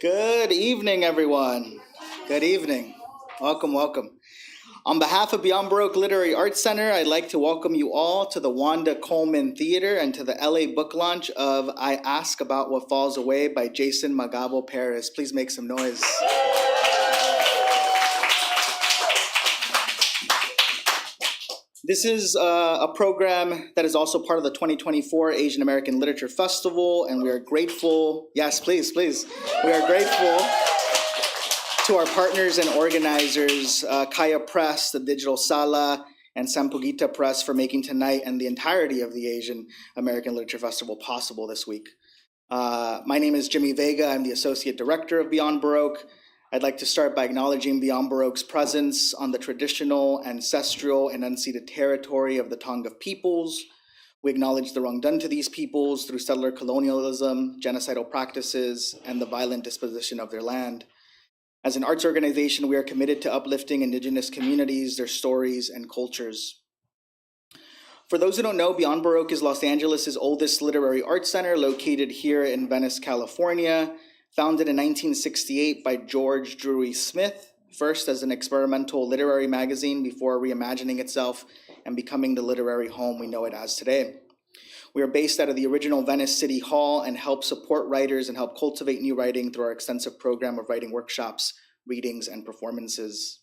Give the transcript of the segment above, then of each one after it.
Good evening, everyone. Good evening. Welcome, welcome. On behalf of Beyond Baroque Literary Arts Center, I'd like to welcome you all to the Wanda Coleman Theater and to the LA book launch of I Ask About What Falls Away by Jason Magabo Perez. Please make some noise. This is a program that is also part of the 2024 Asian American Literature Festival, and we are grateful. Yes, please, please. We are grateful to our partners and organizers, Kaya Press, the Digital Sala Sampaguita Press, for making tonight and the entirety of the Asian American Literature Festival possible this week. My name is Jimmy Vega. I'm the Associate Director of Beyond Baroque. I'd like to start by acknowledging Beyond Baroque's presence on the traditional, ancestral, and unceded territory of the Tonga peoples. We acknowledge the wrong done to these peoples through settler colonialism, genocidal practices, and the violent disposition of their land. As an arts organization, we are committed to uplifting Indigenous communities, their stories, and cultures. For those who don't know, Beyond Baroque is Los Angeles' oldest literary arts center, located here in Venice, California. Founded in 1968 by George Drury Smith, first as an experimental literary magazine before reimagining itself and becoming the literary home we know it as today. We are based out of the original Venice City Hall and help support writers and help cultivate new writing through our extensive program of writing workshops, readings, and performances.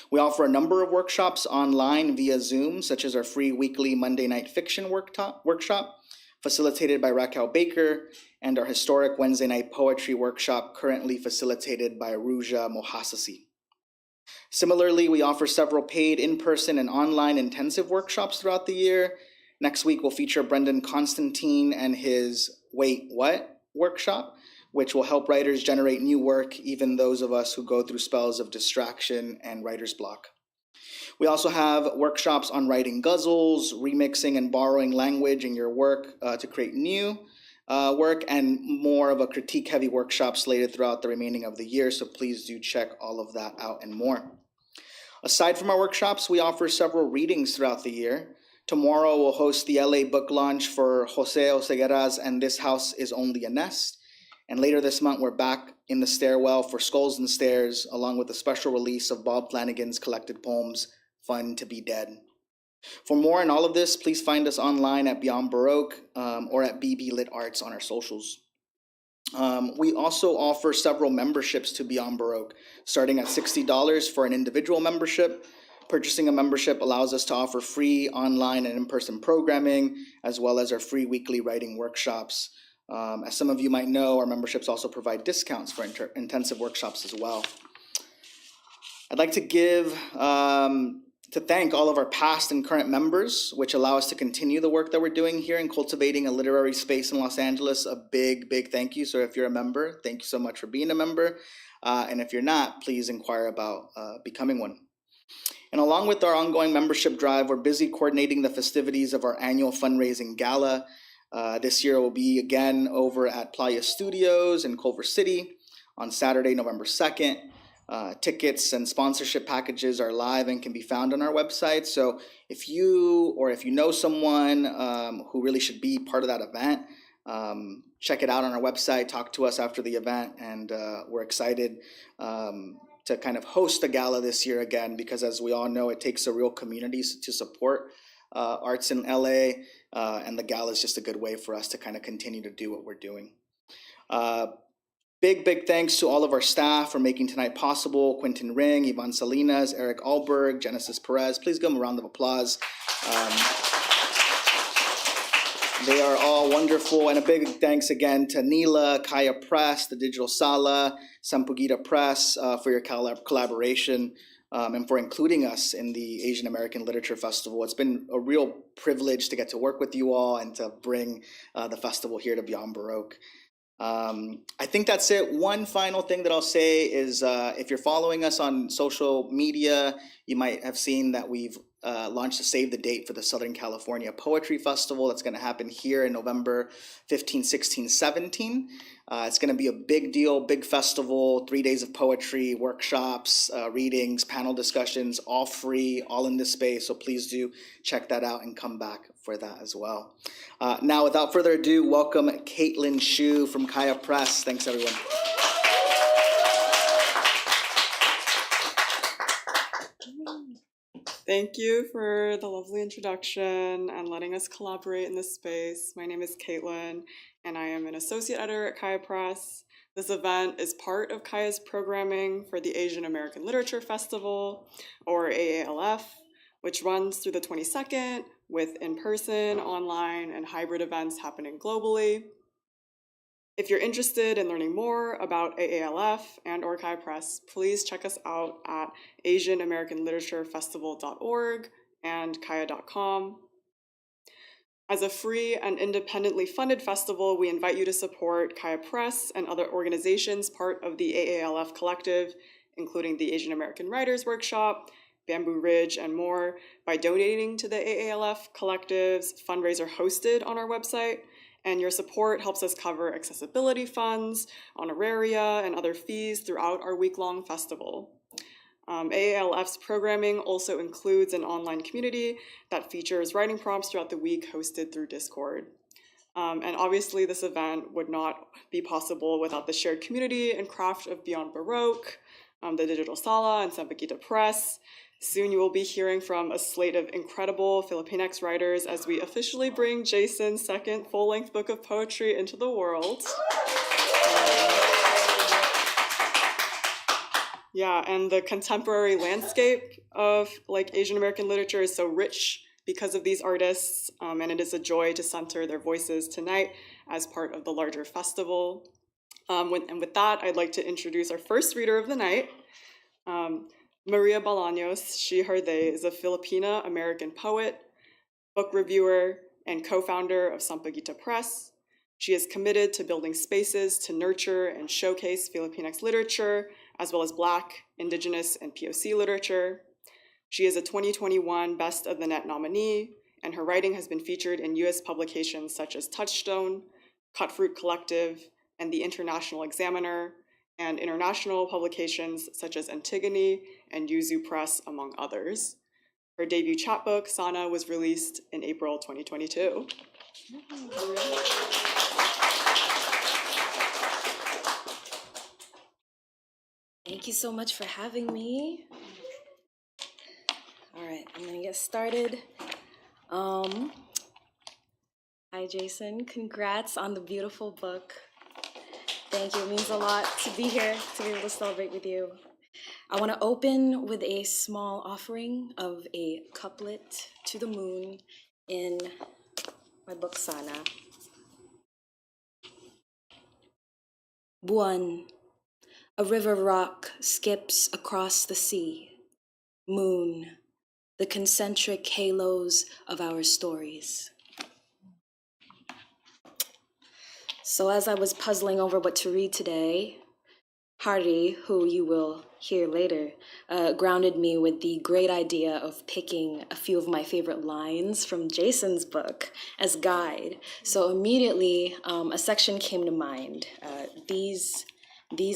We offer a number of workshops online via Zoom, such as our free weekly Monday Night Fiction workshop, facilitated by Raquel Baker, and our historic Wednesday night poetry workshop, currently facilitated by Ruja Mohasasi. Similarly, we offer several paid in-person and online intensive workshops throughout the year. Next week, we'll feature Brendan Constantine and his Wait, What? Workshop, which will help writers generate new work, even those of us who go through spells of distraction and writer's block. We also have workshops on writing guzzles, remixing and borrowing language in your work to create new work, and more of a critique-heavy workshop slated throughout the remaining of the year, so please do check all of that out and more. Aside from our workshops, we offer several readings throughout the year. Tomorrow we'll host the LA book launch for Jose Oseguera's And This House Is Only a Nest. And later this month, we're back in the stairwell for Skulls and Stairs, along with a special release of Bob Flanagan's collected poems, Fun to Be Dead. For more on all of this, please find us online at Beyond Baroque or at BB Lit Arts on our socials. We also offer several memberships to Beyond Baroque, starting at $60 for an individual membership. Purchasing a membership allows us to offer free online and in-person programming, as well as our free weekly writing workshops. As some of you might know, our memberships also provide discounts for intensive workshops as well. I'd like to thank all of our past and current members, which allow us to continue the work that we're doing here in cultivating a literary space in Los Angeles. A big, big thank you. So if you're a member, thank you so much for being a member. And if you're not, please inquire about becoming one. And along with our ongoing membership drive, we're busy coordinating the festivities of our annual fundraising gala. This year will be again over at Playa Studios in Culver City on Saturday, November 2nd. Tickets and sponsorship packages are live and can be found on our website. So if you know someone who really should be part of that event, check it out on our website, talk to us after the event, and we're excited to kind of host the gala this year again, because as we all know, it takes a real community to support arts in LA, and the gala is just a good way for us to kind of continue to do what we're doing. Big thanks to all of our staff for making tonight possible. Quentin Ring, Yvonne Salinas, Eric Alberg, Genesis Perez. Please give them a round of applause. They are all wonderful. And a big thanks again to Neela, Kaya Press, the Digital Sala Sampaguita Press for your collaboration and for including us in the Asian American Literature Festival. It's been a real privilege to get to work with you all and to bring the festival here to Beyond Baroque. I think that's it. One final thing that I'll say is if you're following us on social media, you might have seen that we've launched a save the date for the Southern California Poetry Festival. That's going to happen here in November 15, 16, 17. It's going to be a big deal, big festival, 3 days of poetry, workshops, readings, panel discussions, all free, all in this space. So please do check that out and come back for that as well. Now, without further ado, welcome Caitlin Shu from Kaya Press. Thanks, everyone. Thank you for the lovely introduction and letting us collaborate in this space. My name is Caitlin, and I am an associate editor at Kaya Press. This event is part of Kaya's programming for the Asian American Literature Festival, or AALF, which runs through the 22nd with in-person, online, and hybrid events happening globally. If you're interested in learning more about AALF and or Kaya Press, please check us out at asianamericanliteratureFestival.org and kaya.com. As a free and independently funded festival, we invite you to support Kaya Press and other organizations part of the AALF collective, including the Asian American Writers Workshop, Bamboo Ridge, and more, by donating to the AALF collective's fundraiser hosted on our website. And your support helps us cover accessibility funds, honoraria, and other fees throughout our week-long festival. AALF's programming also includes an online community that features writing prompts throughout the week hosted through Discord. And obviously this event would not be possible without the shared community and craft of Beyond Baroque, the Digital Sala Sampaguita Press. Soon you will be hearing from a slate of incredible Filipinx writers as we officially bring Jason's second full-length book of poetry into the world. Yeah, and the contemporary landscape of Asian American literature is so rich because of these artists, and it is a joy to center their voices tonight as part of the larger festival. And with that, I'd like to introduce our first reader of the night, Maria Bolaños, she, her, they, is a Filipina-American poet, book reviewer, and co-founder of Sampaguita Press. She is committed to building spaces to nurture and showcase Filipinx literature, as well as Black, Indigenous, and POC literature. She is a 2021 Best of the Net nominee, and her writing has been featured in US publications such as Touchstone, Cutfruit Collective, and the International Examiner, and international publications such as Antigone and Yuzu Press, among others. Her debut chapbook, Sana, was released in April 2022. Thank you so much for having me. All right, I'm gonna get started. Hi, Jason. Congrats on the beautiful book. Thank you. It means a lot to be here, to be able to celebrate with you. I want to open with a small offering of a couplet to the moon in my book, Sana. Buwan, a river rock skips across the sea. Moon, the concentric halos of our stories. So as I was puzzling over what to read today, Hari, who you will hear later, grounded me with the great idea of picking a few of my favorite lines from Jason's book as guide. So immediately a section came to mind, these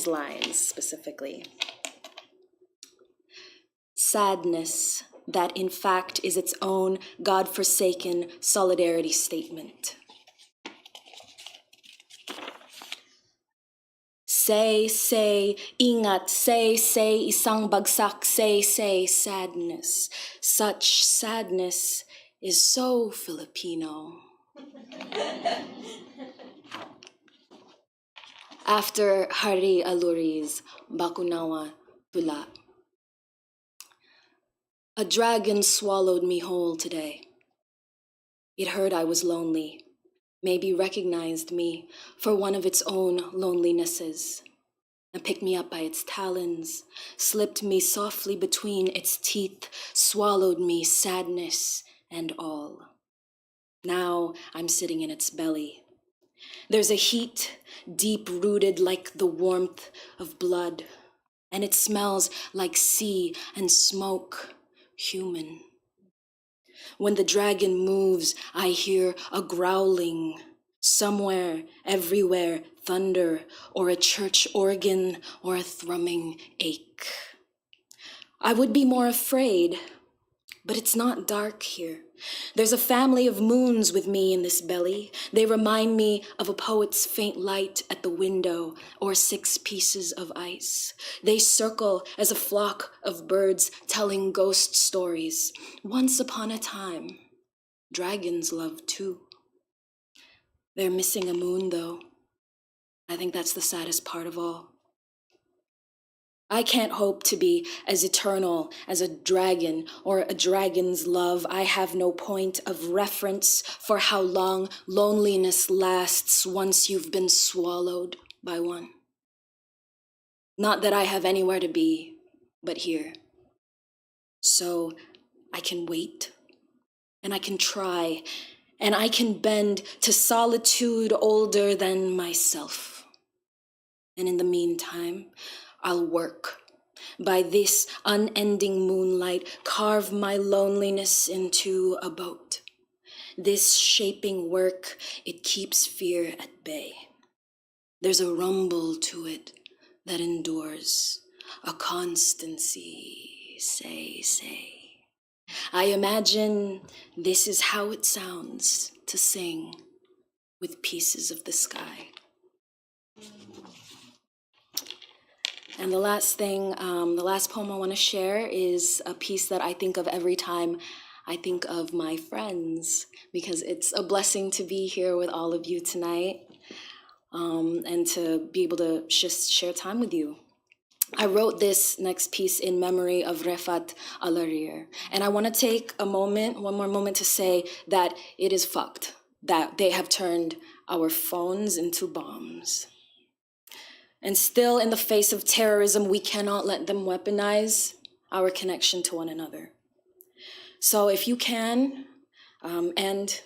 lines specifically. Sadness, that in fact is its own God-forsaken solidarity statement. Say, ingat, say, isang bagsak, say, sadness. Such sadness is so Filipino. After Hari Alluri's Bakunawa Tula, a dragon swallowed me whole today. It heard I was lonely, maybe recognized me for one of its own lonelinesses, and picked me up by its talons, slipped me softly between its teeth, swallowed me, sadness and all. Now I'm sitting in its belly. There's a heat deep-rooted like the warmth of blood, and it smells like sea and smoke, human. When the dragon moves, I hear a growling. Somewhere, everywhere, thunder, or a church organ, or a thrumming ache. I would be more afraid, But it's not dark here. There's a family of moons with me in this belly. They remind me of a poet's faint light at the window or 6 pieces of ice. They circle as a flock of birds telling ghost stories. Once upon a time, dragons love too. They're missing a moon, though. I think that's the saddest part of all. I can't hope to be as eternal as a dragon or a dragon's love. I have no point of reference for how long loneliness lasts once you've been swallowed by one. Not that I have anywhere to be but here. So I can wait, and I can try, and I can bend to solitude older than myself. And in the meantime, I'll work. By this unending moonlight, carve my loneliness into a boat. This shaping work, it keeps fear at bay. There's a rumble to it that endures, a constancy, say. I imagine this is how it sounds to sing with pieces of the sky. And the last poem I want to share is a piece that I think of every time I think of my friends, because it's a blessing to be here with all of you tonight, and to be able to just share time with you. I wrote this next piece in memory of Hari Alluri, and I want to take one more moment to say that it is fucked, that they have turned our phones into bombs. And still, in the face of terrorism, we cannot let them weaponize our connection to one another. So if you can, and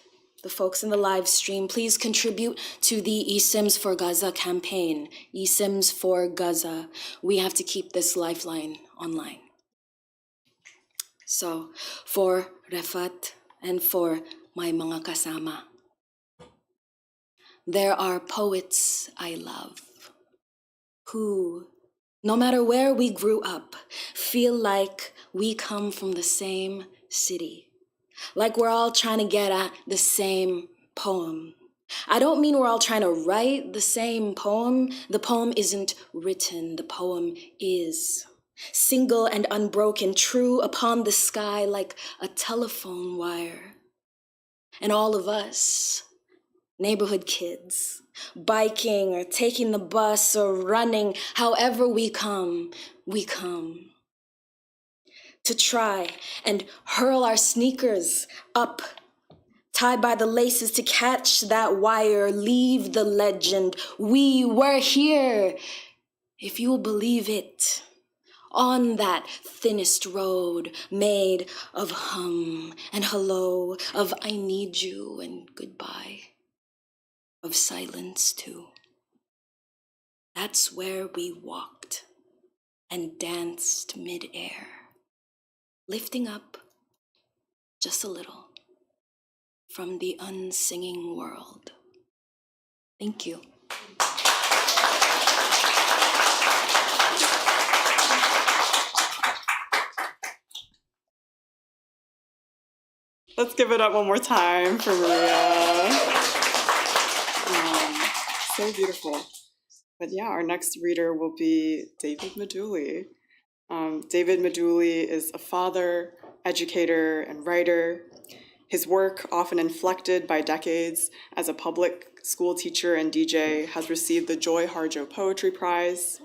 the folks in the live stream, please contribute to the eSIMs for Gaza campaign. eSIMs for Gaza. We have to keep this lifeline online. So, for Refat and for my mga kasama, there are poets I love who, no matter where we grew up, feel like we come from the same city. Like we're all trying to get at the same poem. I don't mean we're all trying to write the same poem. The poem isn't written, the poem is. Single and unbroken, true upon the sky like a telephone wire. And all of us, neighborhood kids, biking or taking the bus or running, however we come. To try and hurl our sneakers up, tied by the laces to catch that wire, leave the legend. We were here, if you'll believe it, on that thinnest road made of hum and hello, of I need you and goodbye, of silence too. That's where we walked and danced mid-air, lifting up just a little from the unsinging world. Thank you. Let's give it up one more time for Maria. So beautiful. But yeah, our next reader will be David Maduli. David Maduli is a father, educator, and writer. His work, often inflected by decades as a public school teacher and DJ, has received the Joy Harjo Poetry Prize.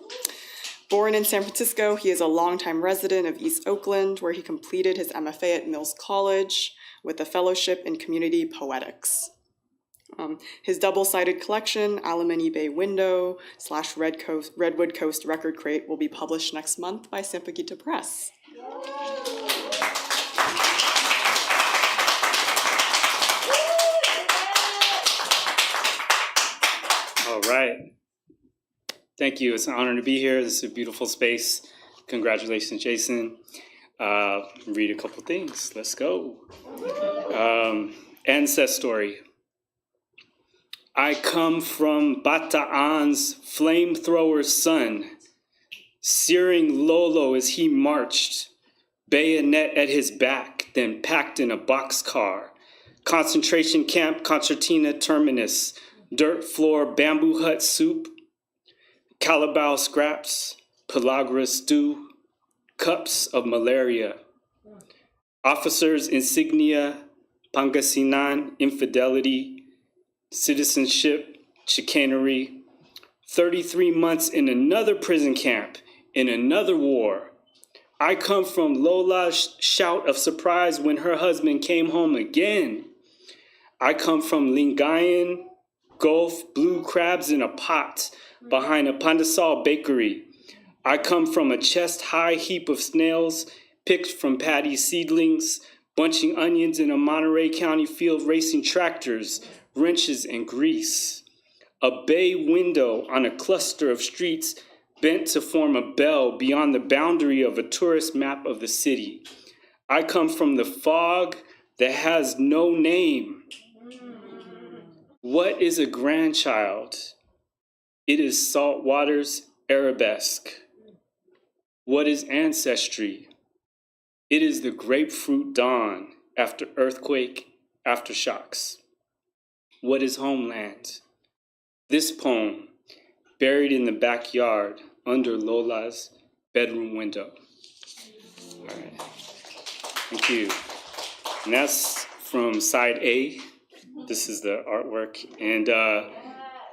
Born in San Francisco, he is a longtime resident of East Oakland, where he completed his MFA at Mills College with a fellowship in community poetics. His double-sided collection, Alamany Bay Window / Redwood Coast Record Crate, will be published next month by Sampaguita Press. All right. Thank you. It's an honor to be here. This is a beautiful space. Congratulations, Jason. Read a couple things. Let's go. Ancestry. I come from Bataan's flamethrower son, searing Lolo as he marched, bayonet at his back, then packed in a boxcar. Concentration camp, concertina terminus, dirt floor, bamboo hut soup, Calabao scraps, pellagra stew, cups of malaria. Officers' insignia, Pangasinan, infidelity, citizenship, chicanery. 33 months in another prison camp, in another war. I come from Lola's shout of surprise when her husband came home again. I come from Lingayen Gulf, blue crabs in a pot behind a Pandesal bakery. I come from a chest-high heap of snails picked from paddy seedlings, bunching onions in a Monterey County field, racing tractors, wrenches, and grease. A bay window on a cluster of streets bent to form a bell beyond the boundary of a tourist map of the city. I come from the fog that has no name. What is a grandchild? It is salt water's arabesque. What is ancestry? It is the grapefruit dawn after earthquake, aftershocks. What is homeland? This poem, buried in the backyard under Lola's bedroom window. All right, thank you. And that's from side A. This is the artwork. And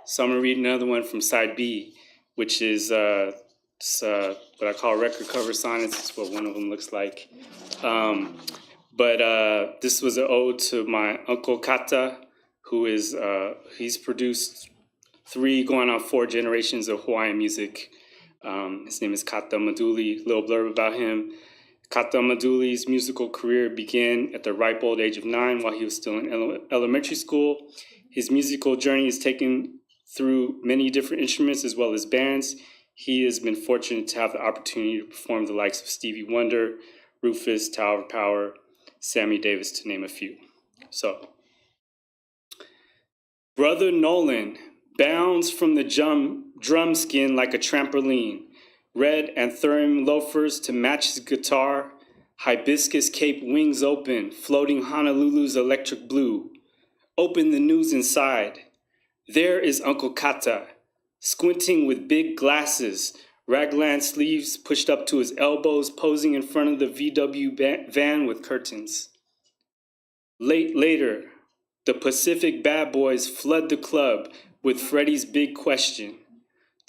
so I'm gonna read another one from side B, which is what I call record cover sonnets. It's what one of them looks like. But this was an ode to my Uncle Kata, who is, he's produced 3 going on 4 generations of Hawaiian music. His name is Kata Maduli. Little blurb about him. Kata Maduli's musical career began at the ripe old age of 9 while he was still in elementary school. His musical journey is taken through many different instruments as well as bands. He has been fortunate to have the opportunity to perform the likes of Stevie Wonder, Rufus, Tower of Power, Sammy Davis, to name a few. So, Brother Nolan bounds from the drum skin like a trampoline. Red anthurium loafers to match his guitar. Hibiscus cape wings open, floating Honolulu's electric blue. Open the news inside. There is Uncle Kata, squinting with big glasses, raglan sleeves pushed up to his elbows, posing in front of the VW van with curtains. Later, the Pacific bad boys flood the club with Freddie's big question.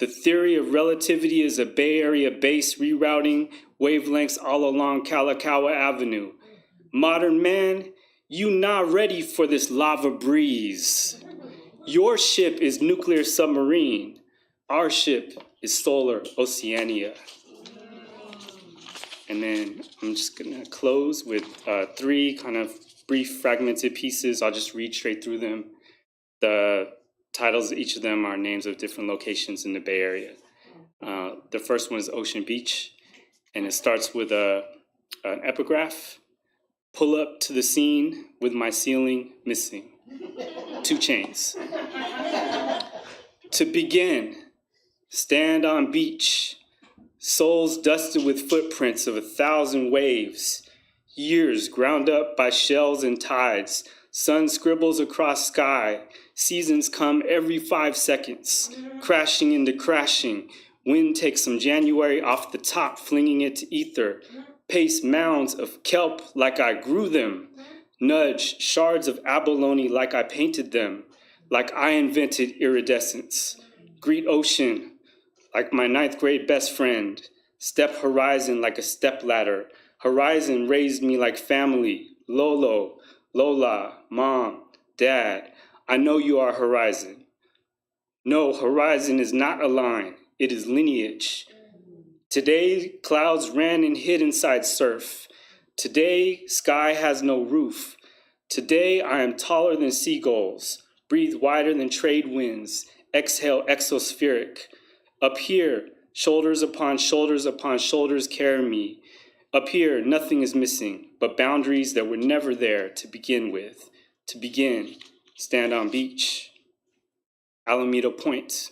The theory of relativity is a Bay Area base rerouting wavelengths all along Kalakaua Avenue. Modern man, you not ready for this lava breeze. Your ship is nuclear submarine. Our ship is solar Oceania. And then I'm just gonna close with 3 kind of brief fragmented pieces. I'll just read straight through them. The titles of each of them are names of different locations in the Bay Area. The first one is Ocean Beach, and it starts with an epigraph. Pull up to the scene with my ceiling missing. 2 chains. To begin, stand on beach. Souls dusted with footprints of 1,000 waves. Years ground up by shells and tides. Sun scribbles across sky. Seasons come every 5 seconds, crashing into crashing. Wind takes some January off the top, flinging it to ether. Paste mounds of kelp like I grew them. Nudge shards of abalone like I painted them, like I invented iridescence. Greet ocean like my 9th grade best friend. Step horizon like a stepladder. Horizon raised me like family. Lolo, Lola, Mom, Dad. I know you are horizon. No, horizon is not a line. It is lineage. Today, clouds ran and hid inside surf. Today, sky has no roof. Today, I am taller than seagulls. Breathe wider than trade winds. Exhale exospheric. Up here, shoulders upon shoulders upon shoulders carry me. Up here, nothing is missing but boundaries that were never there to begin with. To begin, stand on beach. Alameda Point.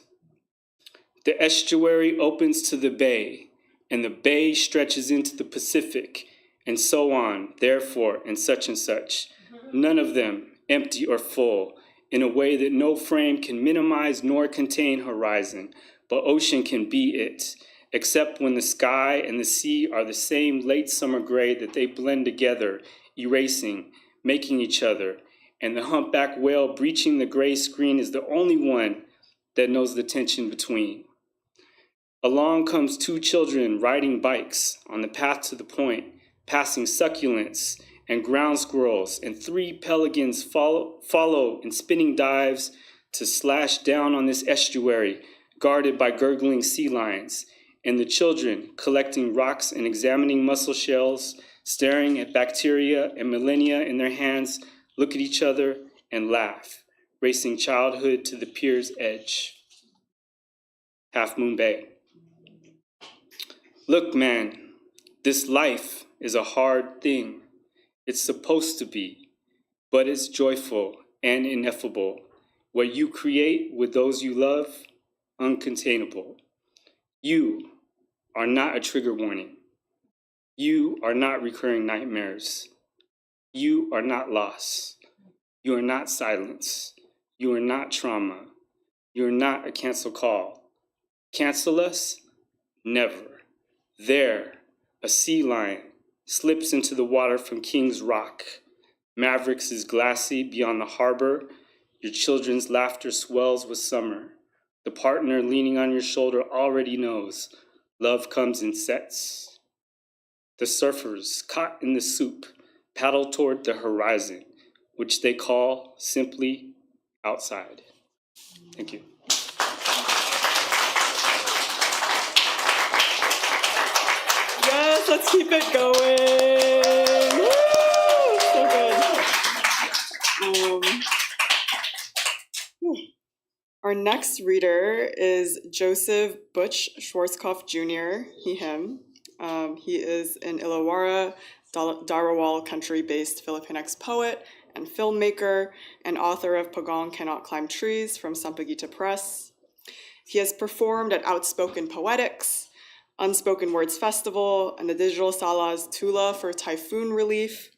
The estuary opens to the bay, and the bay stretches into the Pacific, and so on, therefore, and such, none of them empty or full, in a way that no frame can minimize nor contain horizon, but ocean can be it, except when the sky and the sea are the same late summer gray that they blend together, erasing, making each other, and the humpback whale breaching the gray screen is the only one that knows the tension between. Along comes two children riding bikes on the path to the point, passing succulents and ground squirrels, and three pelicans follow in spinning dives to slash down on this estuary, guarded by gurgling sea lions, and the children collecting rocks and examining mussel shells, staring at bacteria and millennia in their hands, look at each other and laugh, racing childhood to the pier's edge. Half Moon Bay. Look, man, this life is a hard thing. It's supposed to be, but it's joyful and ineffable. What you create with those you love, uncontainable. You are not a trigger warning. You are not recurring nightmares. You are not loss. You are not silence. You are not trauma. You are not a cancel call. Cancel us? Never. There, a sea lion slips into the water from King's Rock. Mavericks is glassy beyond the harbor. Your children's laughter swells with summer. The partner leaning on your shoulder already knows love comes in sets. The surfers, caught in the soup, paddle toward the horizon, which they call simply outside. Thank you. Yes, let's keep it going. Woo! So good. Our next reader is Joseph Butch Schwarzkopf Jr., he, him. He is an Illawarra, Darawal country-based Filipinx poet and filmmaker and author of Pagong Cannot Climb Trees from Sampaguita Press. He has performed at Outspoken Poetics, Unspoken Words Festival, and the Digital Sala's Tula for Typhoon Relief,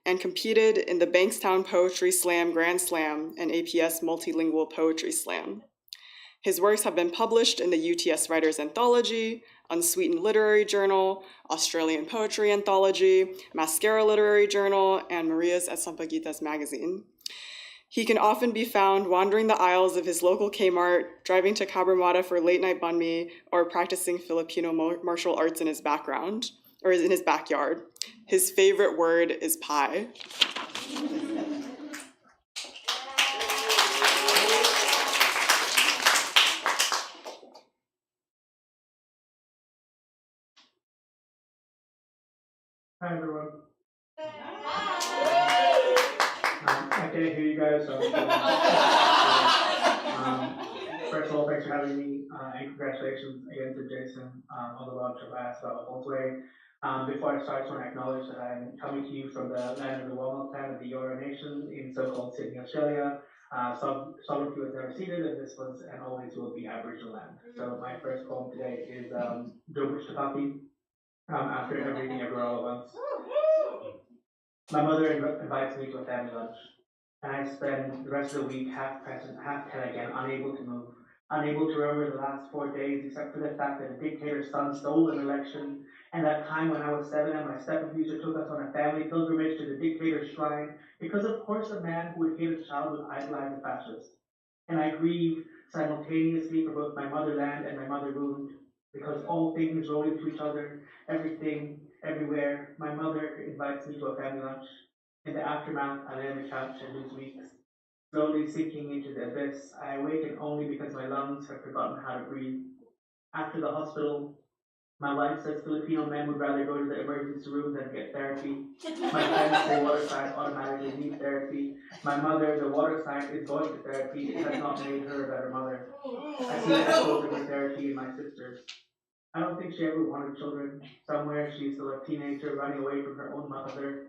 and competed in the Bankstown Poetry Slam Grand Slam and APS Multilingual Poetry Slam. His works have been published in the UTS Writers Anthology, Unsweetened Literary Journal, Australian Poetry Anthology, Mascara Literary Journal, and Maria's at Sampaguitas magazine. He can often be found wandering the aisles of his local Kmart, driving to Cabramatta for late-night banh mi, or practicing Filipino martial arts in his background, or in his backyard. His favorite word is pie. Hi everyone. I can't hear you guys, so first of all, thanks for having me, and congratulations again to Jason on the launch of Ask About Boltway. Before I start, I just want to acknowledge that I'm coming to you from the land of the Walnut Town of the Eora Nation in so-called Sydney, Australia. Sovereignty was never ceded, and this was and always will be Aboriginal land. So my first poem today is Joe Butch after Everything Everywhere All at Once. My mother invites me to a family lunch, and I spend the rest of the week half present, half ten again, unable to move, unable to remember the last 4 days, except for the fact that a dictator's son stole an election, and that time when I was 7 and my step-abuser took us on a family pilgrimage to the dictator's shrine, because of course a man who would hate a child would idolize a fascist. And I grieve simultaneously for both my motherland and my mother wound, because all things roll into each other, everything, everywhere. My mother invites me to a family lunch. In the aftermath, I lay on the couch and lose weeks. Slowly sinking into the abyss, I awaken only because my lungs have forgotten how to breathe. After the hospital, my wife says Filipino men would rather go to the emergency room than get therapy. My friends say water signs automatically need therapy. My mother, the water sign, is going to therapy. It has not made her a better mother. I see the echoes of her therapy in my sisters. I don't think she ever wanted children. Somewhere she's still a teenager running away from her own mother,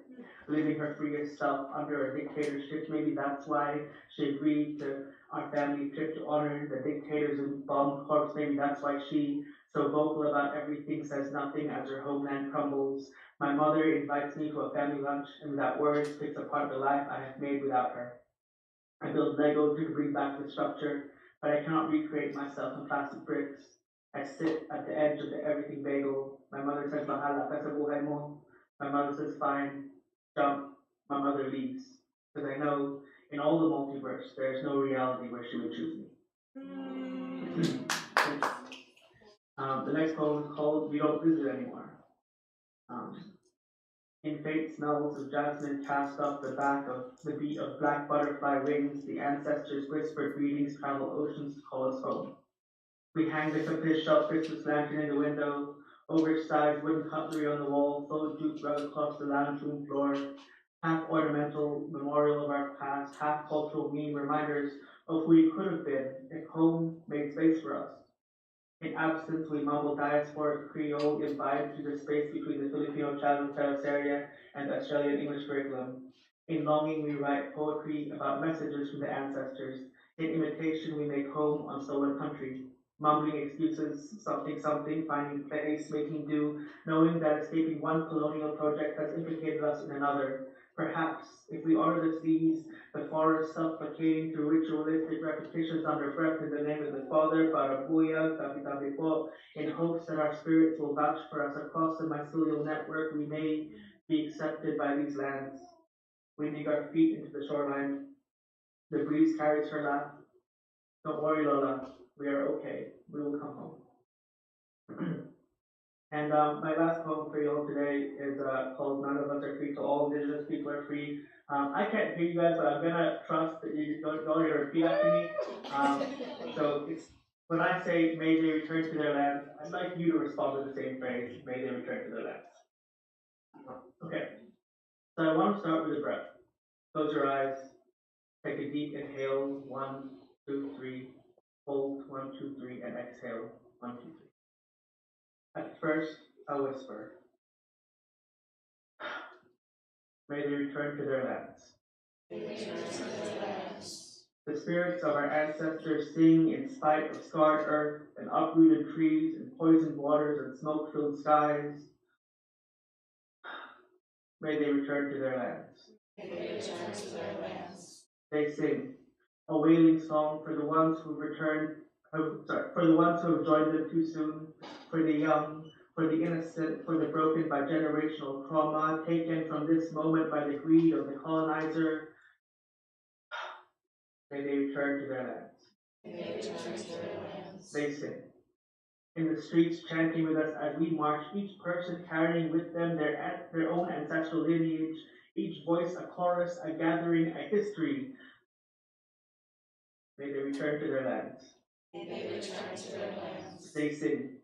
living her freest self under a dictatorship. Maybe that's why she agreed to our family trip to honor the dictators in bombed corpse. Maybe that's why she, so vocal about everything, says nothing as her homeland crumbles. My mother invites me to a family lunch, and without words, picks apart the life I have made without her. I build Lego to bring back the structure, but I cannot recreate myself in plastic bricks. I sit at the edge of the everything bagel. My mother says, "Bahala ka sa buhay mo." My mother says, "Fine, jump." My mother leaves, because I know in all the multiverse, there is no reality where she would choose me. The next poem is called "We Don't Visit Anymore." In faint smells of jasmine cast off the back of the beat of black butterfly wings, the ancestors' whispered greetings travel oceans to call us home. We hang the capiche shop Christmas lantern in the window, oversized wooden cutlery on the wall, faux jute rug across the lounge room floor, half ornamental memorial of our past, half cultural meme reminders of who we could have been if home made space for us. In absence, we mumble diasporic Creole imbibed through the space between the Filipino childhood terraceria and the Australian English curriculum. In longing, we write poetry about messages from the ancestors. In imitation, we make home on stolen country. Mumbling excuses, something, finding place, making do, knowing that escaping one colonial project has implicated us in another. Perhaps, if we honor the seas, the forest supplicating through ritualistic repetitions under breath in the name of the Father, Parabuya, Tabi po, in hopes that our spirits will vouch for us across the mycelial network, we may be accepted by these lands. We dig our feet into the shoreline. The breeze carries her laugh. Don't worry, Lola. We are okay. We will come home. And my last poem for you all today is called "None of Us Are Free." So all Indigenous people are free. I can't hear you guys, but I'm gonna trust that you don't repeat after me. So it's when I say "May they return to their lands," I'd like you to respond with the same phrase: "May they return to their lands." Okay. So I want to start with a breath. Close your eyes. Take a deep inhale. 1, 2, 3. Hold. 1, 2, 3, and exhale. 1, 2, 3. At first, a whisper. May they return to their lands. The spirits of our ancestors sing in spite of scarred earth and uprooted trees and poisoned waters and smoke-filled skies. May they return to their lands. They sing a wailing song for the ones who returned. For the ones who have joined them too soon, for the young, for the innocent, for the broken by generational trauma, taken from this moment by the greed of the colonizer. May they return to their lands. They sing. In the streets, chanting with us as we march, each person carrying with them their own ancestral lineage, each voice a chorus, a gathering, a history. May they return to their lands. They sing.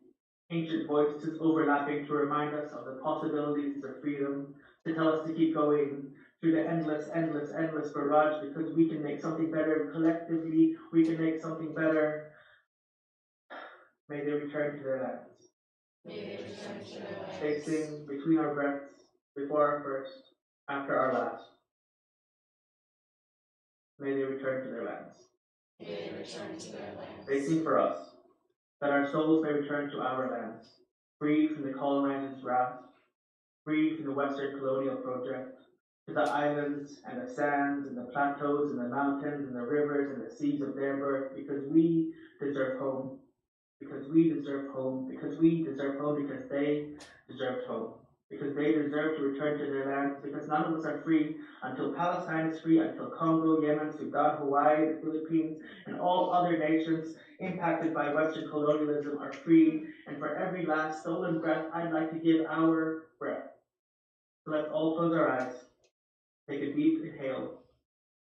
Ancient voices overlapping to remind us of the possibilities of freedom, to tell us to keep going through the endless barrage, because we can make something better collectively. We can make something better. May they return to their lands. They sing between our breaths, before our first, after our last. May they return to their lands. They sing for us, that our souls may return to our lands, free from the colonizer's grasp, free from the Western colonial project, to the islands and the sands and the plateaus and the mountains and the rivers and the seas of their birth, because we deserve home, because we deserve home, because we deserve home, because they deserve home, because they deserve to return to their lands, because none of us are free until Palestine is free, until Congo, Yemen, Sudan, Hawaii, the Philippines, and all other nations impacted by Western colonialism are free. And for every last stolen breath, I'd like to give our breath. So let's all close our eyes. Take a deep inhale.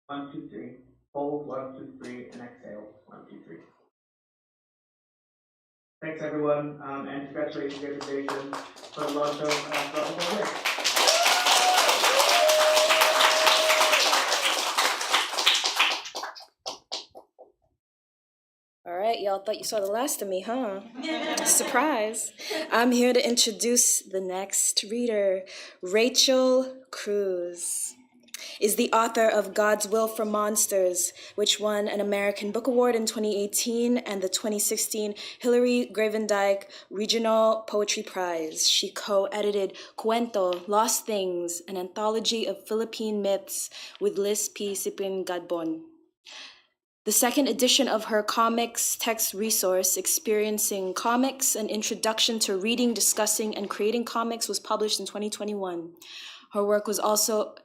1, 2, 3. Hold. 1, 2, 3, and exhale. 1, 2, 3. Thanks everyone, and congratulations again to Jason for the launch of Baroque. All right, y'all thought you saw the last of me, huh? Surprise. I'm here to introduce the next reader, Rachelle Cruz. is the author of God's Will for Monsters, which won an American Book Award in 2018 and the 2016 Hilary Gravendike Regional Poetry Prize. She co-edited Cuento, Lost Things, an anthology of Philippine myths with Liz P. Sipin Gadbon. The second edition of her comics text resource, Experiencing Comics, an introduction to reading, discussing, and creating comics, was published in 2021. Her work has also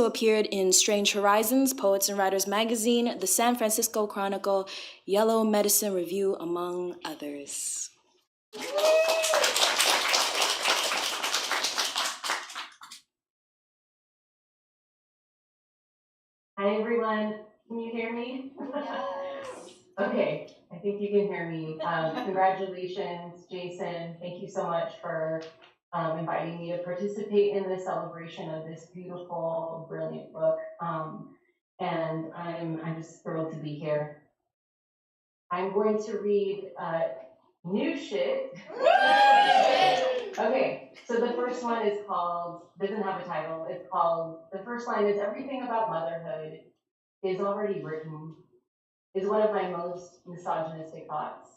appeared in Strange Horizons, Poets and Writers Magazine, the San Francisco Chronicle, Yellow Medicine Review, among others. Hi everyone, can you hear me? Okay, I think you can hear me. Congratulations, Jason. Thank you so much for inviting me to participate in the celebration of this beautiful, brilliant book. And I'm just thrilled to be here. I'm going to read new shit. Okay, so the first one is called, doesn't have a title, it's called, the first line is, everything about motherhood is already written, is one of my most misogynistic thoughts.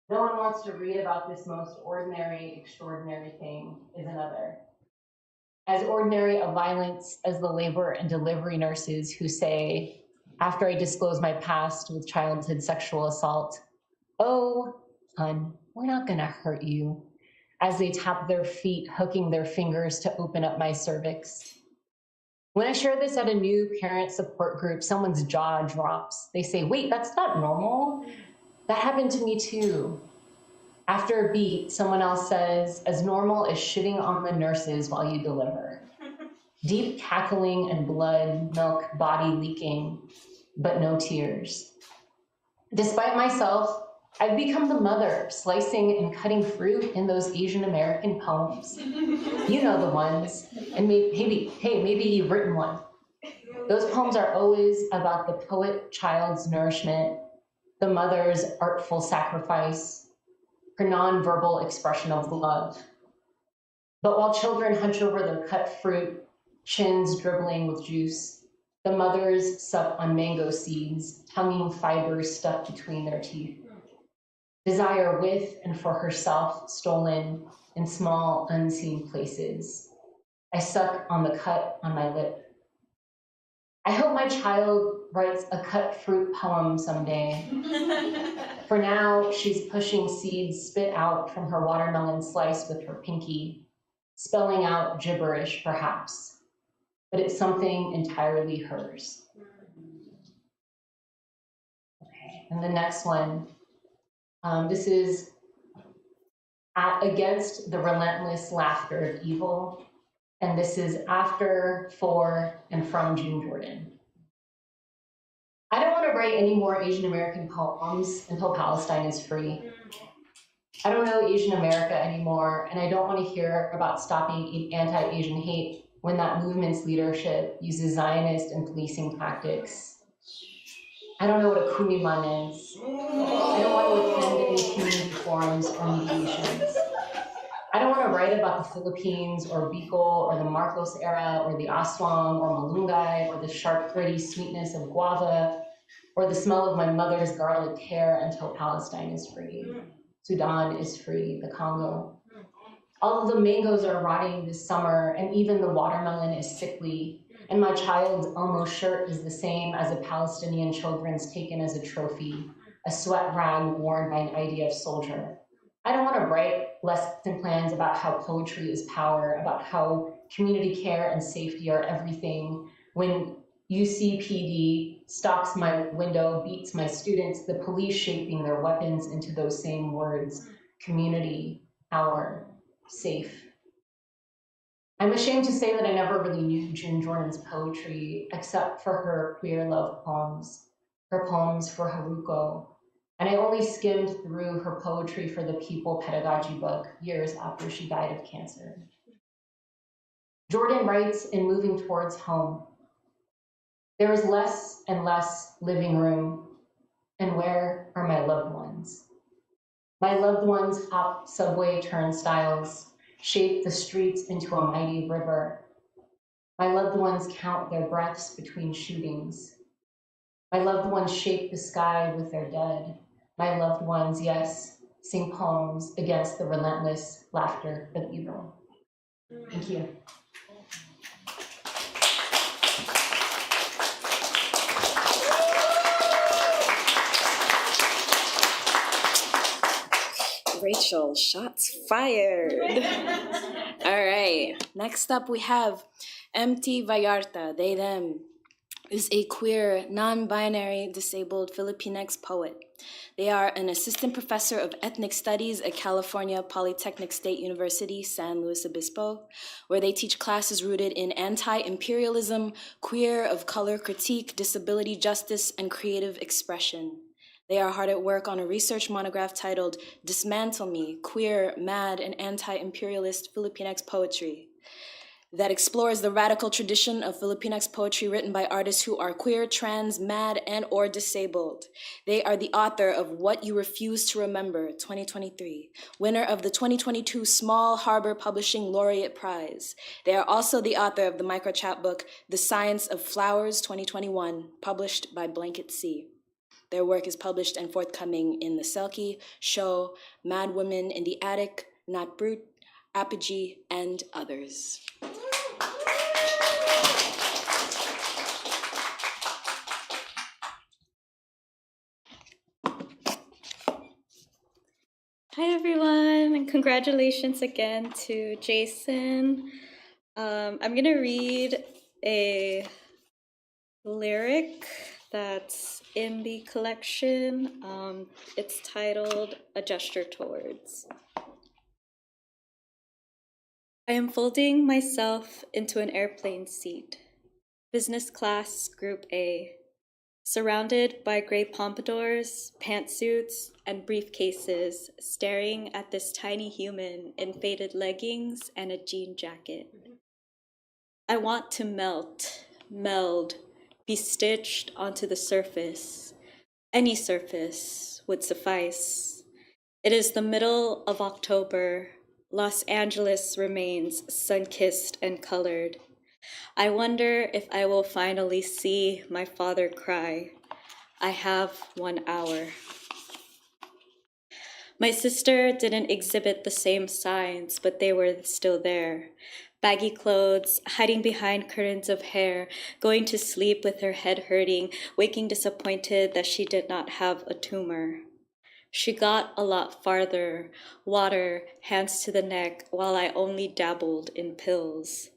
No one wants to read about this most ordinary, extraordinary thing, is another. As ordinary a violence as the labor and delivery nurses who say, after I disclose my past with childhood sexual assault, oh, hun, we're not gonna hurt you, as they tap their feet, hooking their fingers to open up my cervix. When I share this at a new parent support group, someone's jaw drops. They say, wait, that's not normal. That happened to me too. After a beat, someone else says, as normal as shitting on the nurses while you deliver. Deep cackling and blood, milk, body leaking, but no tears. Despite myself, I've become the mother, slicing and cutting fruit in those Asian American poems. You know the ones, and maybe you've written one. Those poems are always about the poet child's nourishment, the mother's artful sacrifice, her nonverbal expression of love. But while children hunch over their cut fruit, chins dribbling with juice, the mothers sup on mango seeds, tonguing fibers stuck between their teeth. Desire with and for herself stolen in small, unseen places. I suck on the cut on my lip. I hope my child writes a cut fruit poem someday. For now, she's pushing seeds spit out from her watermelon slice with her pinky, spelling out gibberish, perhaps, but it's something entirely hers. Okay, and the next one. This is against the relentless laughter of evil, and this is after, for, and from June Jordan. I don't want to write any more Asian American poems until Palestine is free. I don't know Asian America anymore, and I don't want to hear about stopping anti-Asian hate when that movement's leadership uses Zionist and policing tactics. I don't know what a kumiman is. I don't want to attend any community forums or mediations. I don't want to write about the Philippines or Bicol or the Marcos era or the Aswang or Malunggay or the sharp, gritty sweetness of guava or the smell of my mother's garlic hair until Palestine is free. Sudan is free, the Congo. All of the mangoes are rotting this summer, and even the watermelon is sickly. And my child's Elmo shirt is the same as a Palestinian children's taken as a trophy, a sweat rag worn by an IDF soldier. I don't want to write lesson plans about how poetry is power, about how community care and safety are everything. When UCPD stalks my window, beats my students, the police shaping their weapons into those same words, community, power, safe. I'm ashamed to say that I never really knew June Jordan's poetry, except for her queer love poems, her poems for Haruko, and I only skimmed through her poetry for the People pedagogy book years after she died of cancer. Jordan writes in Moving Towards Home, there is less and less living room, and where are my loved ones? My loved ones hop subway turnstiles, shape the streets into a mighty river. My loved ones count their breaths between shootings. My loved ones shape the sky with their dead. My loved ones, yes, sing poems against the relentless laughter of evil. Thank you. Rachel, shots fired. All right, next up we have MT Vallarta, they, them, is a queer, non-binary, disabled Filipinx poet. They are an assistant professor of ethnic studies at California Polytechnic State University, San Luis Obispo, where they teach classes rooted in anti-imperialism, queer of color critique, disability justice, and creative expression. They are hard at work on a research monograph titled Dismantle Me, Queer, Mad, and Anti-Imperialist Filipinx Poetry, that explores the radical tradition of Filipinx poetry written by artists who are queer, trans, mad, and or disabled. They are the author of What You Refuse to Remember, 2023, winner of the 2022 Small Harbor Publishing Laureate Prize. They are also the author of the micro chapbook The Science of Flowers, 2021, published by Blanket Sea. Their work is published and forthcoming in The Selkie, Show, Mad Women in the Attic, Not Brute, Apogee, and others. Hi everyone, and congratulations again to Jason. I'm gonna read a lyric that's in the collection. It's titled A Gesture Towards. I am folding myself into an airplane seat, business class, group A, surrounded by gray pompadours, pantsuits, and briefcases, staring at this tiny human in faded leggings and a jean jacket. I want to meld, be stitched onto the surface. Any surface would suffice. It is the middle of October. Los Angeles remains sun-kissed and colored. I wonder if I will finally see my father cry. I have 1 hour. My sister didn't exhibit the same signs, but they were still there. Baggy clothes, hiding behind curtains of hair, going to sleep with her head hurting, waking disappointed that she did not have a tumor. She got a lot farther, water, hands to the neck, while I only dabbled in pills.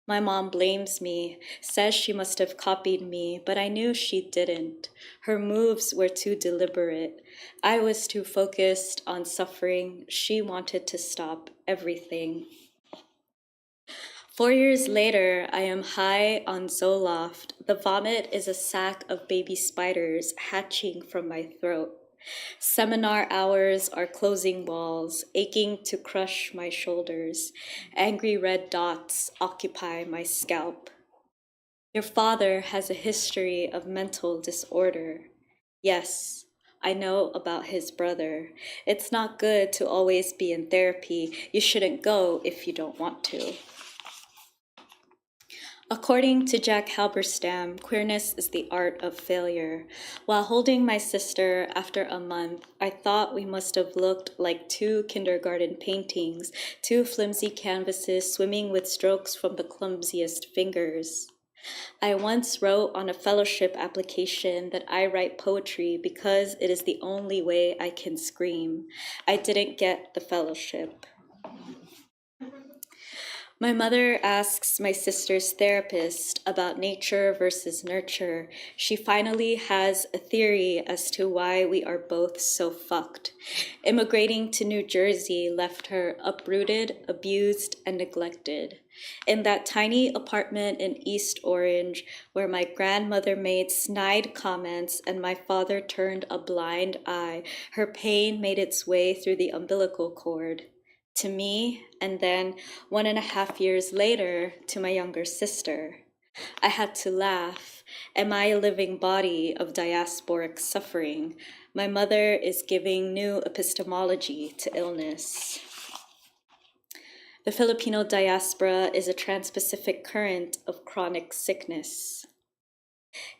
My mom blames me, says she must have copied me, but I knew she didn't. Her moves were too deliberate. I was too focused on suffering. She wanted to stop everything. 4 years later, I am high on Zoloft. The vomit is a sack of baby spiders hatching from my throat. Seminar hours are closing walls, aching to crush my shoulders. Angry red dots occupy my scalp. Your father has a history of mental disorder. Yes, I know about his brother. It's not good to always be in therapy. You shouldn't go if you don't want to. According to Jack Halberstam, queerness is the art of failure. While holding my sister after a month, I thought we must have looked like 2 kindergarten paintings, 2 flimsy canvases swimming with strokes from the clumsiest fingers. I once wrote on a fellowship application that I write poetry because it is the only way I can scream. I didn't get the fellowship. My mother asks my sister's therapist about nature versus nurture. She finally has a theory as to why we are both so fucked. Immigrating to New Jersey left her uprooted, abused, and neglected. In that tiny apartment in East Orange, where my grandmother made snide comments and my father turned a blind eye, her pain made its way through the umbilical cord to me, and then 1.5 years later to my younger sister. I had to laugh. Am I a living body of diasporic suffering? My mother is giving new epistemology to illness. The Filipino diaspora is a trans-Pacific current of chronic sickness.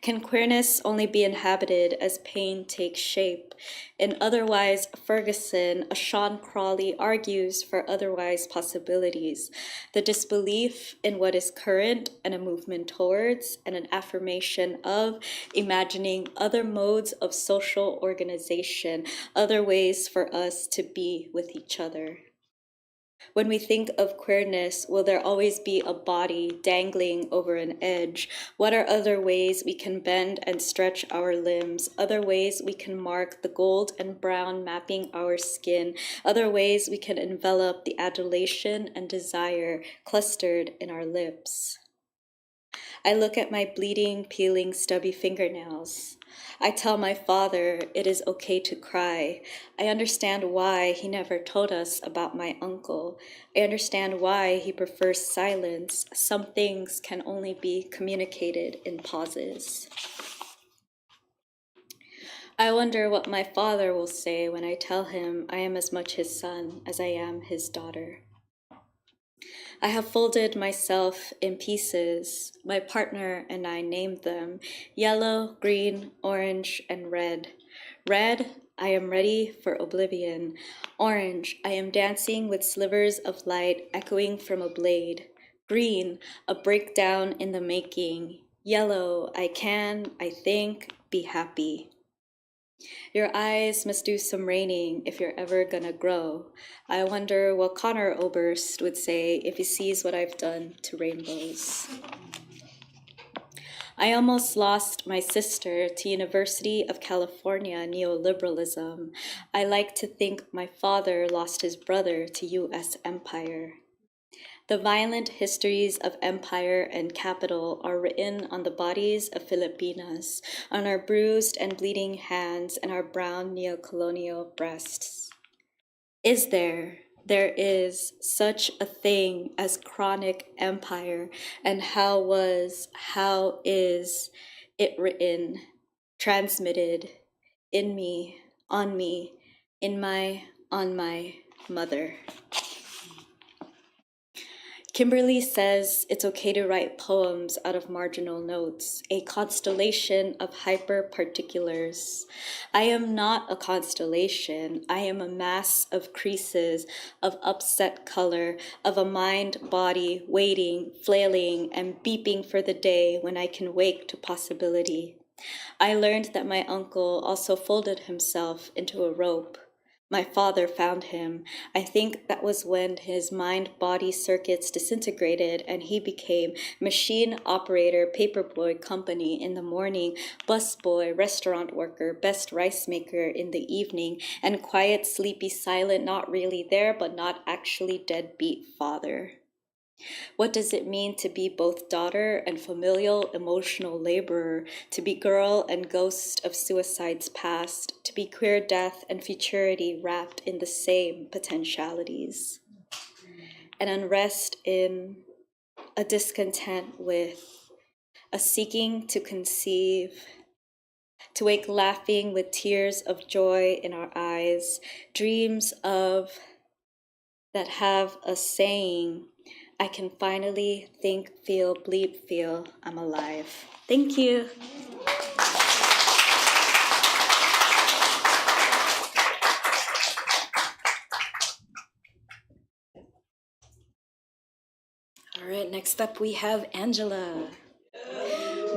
Can queerness only be inhabited as pain takes shape? In Otherwise Ferguson, a Sean Crawley argues for otherwise possibilities, the disbelief in what is current and a movement towards, and an affirmation of imagining other modes of social organization, other ways for us to be with each other. When we think of queerness, will there always be a body dangling over an edge? What are other ways we can bend and stretch our limbs? Other ways we can mark the gold and brown mapping our skin? Other ways we can envelop the adulation and desire clustered in our lips? I look at my bleeding, peeling, stubby fingernails. I tell my father it is okay to cry. I understand why he never told us about my uncle. I understand why he prefers silence. Some things can only be communicated in pauses. I wonder what my father will say when I tell him I am as much his son as I am his daughter. I have folded myself in pieces. My partner and I named them yellow, green, orange, and red. Red, I am ready for oblivion. Orange, I am dancing with slivers of light echoing from a blade. Green, a breakdown in the making. Yellow, I can, I think, be happy. Your eyes must do some raining if you're ever gonna grow. I wonder what Connor Oberst would say if he sees what I've done to rainbows. I almost lost my sister to University of California neoliberalism. I like to think my father lost his brother to US empire. The violent histories of empire and capital are written on the bodies of Filipinas, on our bruised and bleeding hands and our brown neocolonial breasts. There is such a thing as chronic empire, and how is it written, transmitted in me, on my mother. Kimberly says it's okay to write poems out of marginal notes, a constellation of hyper-particulars. I am not a constellation. I am a mass of creases, of upset color, of a mind-body waiting, flailing, and beeping for the day when I can wake to possibility. I learned that my uncle also folded himself into a rope. My father found him. I think that was when his mind-body circuits disintegrated and he became machine operator, paperboy company in the morning, busboy, restaurant worker, best rice maker in the evening, and quiet, sleepy, silent, not really there, but not actually deadbeat father. What does it mean to be both daughter and familial emotional laborer, to be girl and ghost of suicide's past, to be queer death and futurity wrapped in the same potentialities? An unrest in, a discontent with, a seeking to conceive, to wake laughing with tears of joy in our eyes, dreams of that have a saying, I can finally think, feel, bleep, feel I'm alive. Thank you. All right, next up we have Angela.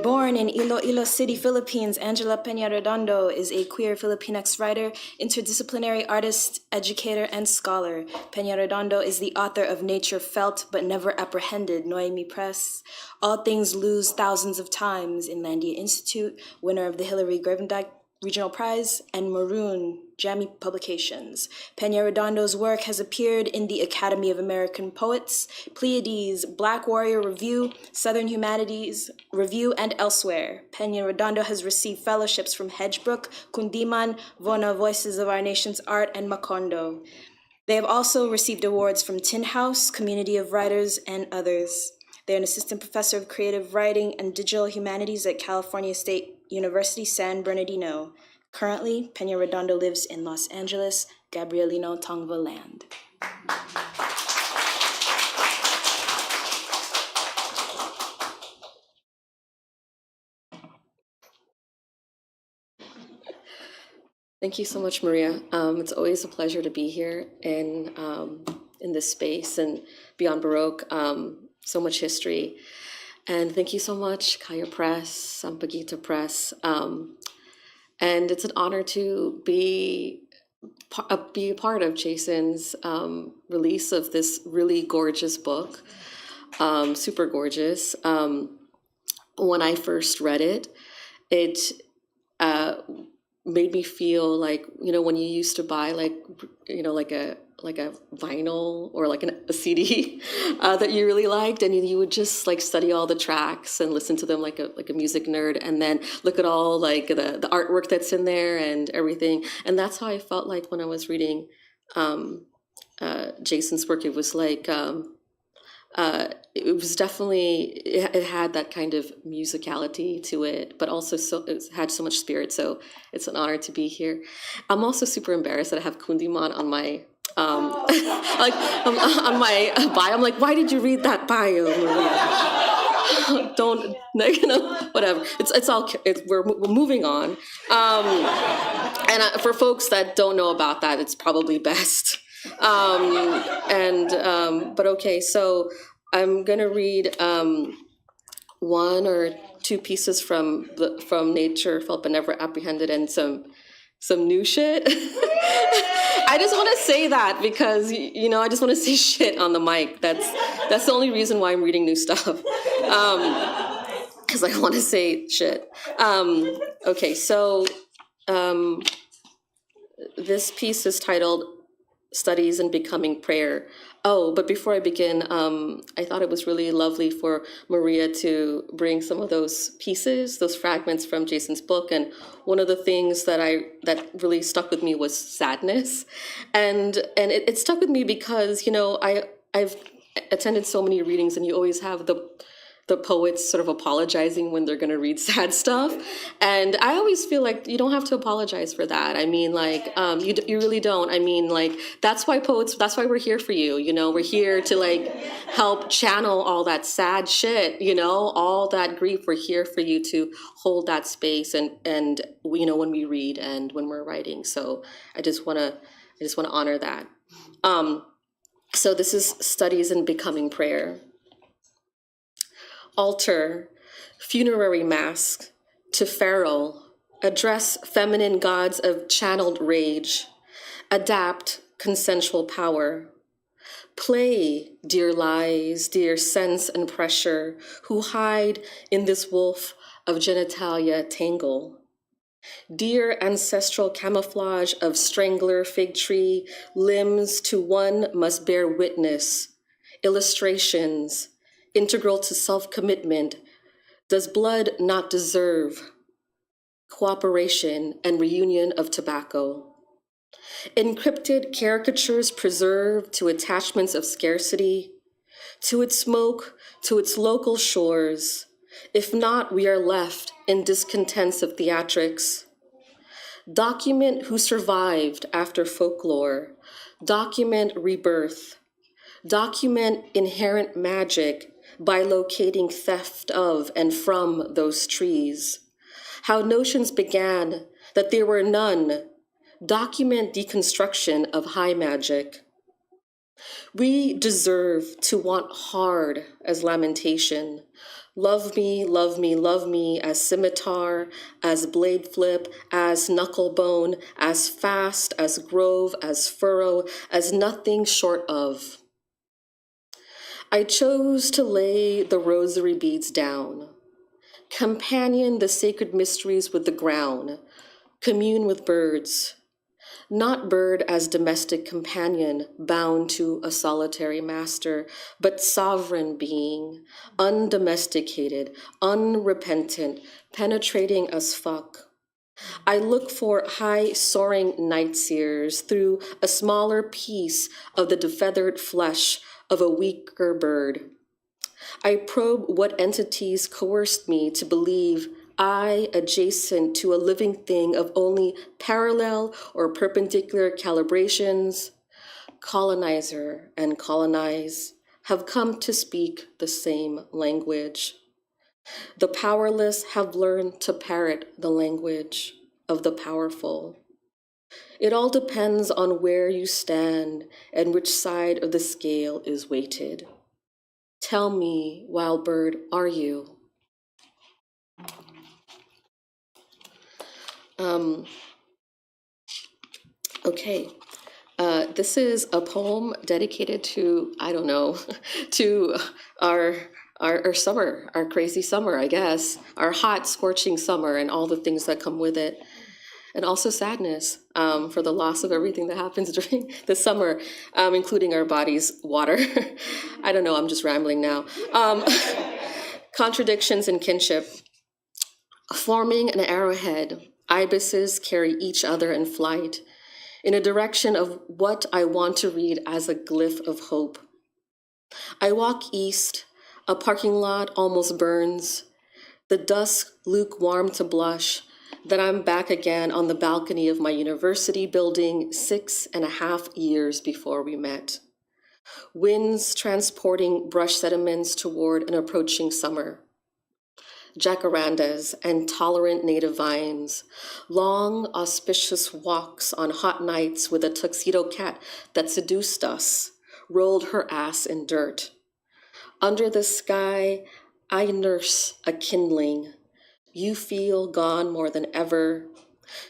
Born in Iloilo City, Philippines, Angela Peñaredondo is a queer Filipinx writer, interdisciplinary artist, educator, and scholar. Peñaredondo is the author of Nature Felt But Never Apprehended, Noemi Press, All Things Lose Thousands of Times in Landia Institute, winner of the Hilary Grevendyke Regional Prize, and Maroon, Jammy Publications. Peñaredondo's work has appeared in the Academy of American Poets, Pleiades, Black Warrior Review, Southern Humanities Review, and elsewhere. Peñaredondo has received fellowships from Hedgebrook, Kundiman, Vona, Voices of Our Nation's Art, and Macondo. They have also received awards from Tin House, Community of Writers, and others. They're an assistant professor of creative writing and digital humanities at California State University, San Bernardino. Currently, Peñaredondo lives in Los Angeles, Gabrielino Tongva land. Thank you so much, Maria. It's always a pleasure to be here in this space and beyond Baroque. So much history. And thank you so much, Kaya Press, Sampaguita Press. And it's an honor to be a part of Jason's release of this really gorgeous book, super gorgeous. When I first read it, it made me feel like, when you used to buy like a vinyl or like a CD that you really liked, and you would just like study all the tracks and listen to them like a music nerd, and then look at all like the artwork that's in there and everything. And that's how I felt like when I was reading Jason's work. It was like it was definitely, it had that kind of musicality to it, but also it had so much spirit. So it's an honor to be here. I'm also super embarrassed that I have Kundiman on my like on my bio. I'm like, why did you read that bio, Maria? Don't, whatever. It's all. We're moving on. And for folks that don't know about that, it's probably best. But okay, so I'm gonna read one or two pieces from Nature Felt But Never Apprehended, and some new shit. I just want to say that because I just want to say shit on the mic. That's the only reason why I'm reading new stuff, because I want to say shit. Okay, so this piece is titled Studies in Becoming Prayer. Oh, but before I begin, I thought it was really lovely for Maria to bring some of those pieces, those fragments from Jason's book. And one of the things that really stuck with me was sadness. And it stuck with me because, I've attended so many readings, and you always have the poets sort of apologizing when they're going to read sad stuff. And I always feel like you don't have to apologize for that. I mean, like, you really don't. I mean, like, that's why we're here for you. We're here to like help channel all that sad shit, all that grief. We're here for you to hold that space and when we read and when we're writing. So I just want to honor that. So this is Studies in Becoming Prayer. Altar, funerary mask, to Pharaoh, address feminine gods of channeled rage, adapt consensual power. Play, dear lies, dear sense and pressure, who hide in this wolf of genitalia tangle. Dear ancestral camouflage of strangler fig tree, limbs to one must bear witness, illustrations, integral to self-commitment. Does blood not deserve cooperation and reunion of tobacco? Encrypted caricatures preserved to attachments of scarcity, to its smoke, to its local shores. If not, we are left in discontents of theatrics. Document who survived after folklore. Document rebirth. Document inherent magic by locating theft of and from those trees. How notions began that there were none. Document deconstruction of high magic. We deserve to want hard as lamentation. Love me, love me, love me as scimitar, as blade flip, as knuckle bone, as fast, as grove, as furrow, as nothing short of. I chose to lay the rosary beads down, companion the sacred mysteries with the ground, commune with birds, not bird as domestic companion bound to a solitary master, but sovereign being, undomesticated, unrepentant, penetrating as fuck. I look for high soaring night seers through a smaller piece of the defeathered flesh of a weaker bird. I probe what entities coerced me to believe I, adjacent to a living thing of only parallel or perpendicular calibrations, colonizer and colonize, have come to speak the same language. The powerless have learned to parrot the language of the powerful. It all depends on where you stand and which side of the scale is weighted. Tell me, wild bird, are you? Okay. This is a poem dedicated to, I don't know, to our summer, our crazy summer, I guess, our hot, scorching summer and all the things that come with it. And also sadness for the loss of everything that happens during the summer, including our body's water. I don't know, I'm just rambling now. Contradictions and kinship. Forming an arrowhead, ibises carry each other in flight in a direction of what I want to read as a glyph of hope. I walk east, a parking lot almost burns, the dusk lukewarm to blush, that I'm back again on the balcony of my university building 6.5 years before we met. Winds transporting brush sediments toward an approaching summer. Jacarandas and tolerant native vines, long auspicious walks on hot nights with a tuxedo cat that seduced us, rolled her ass in dirt. Under the sky, I nurse a kindling. You feel gone more than ever,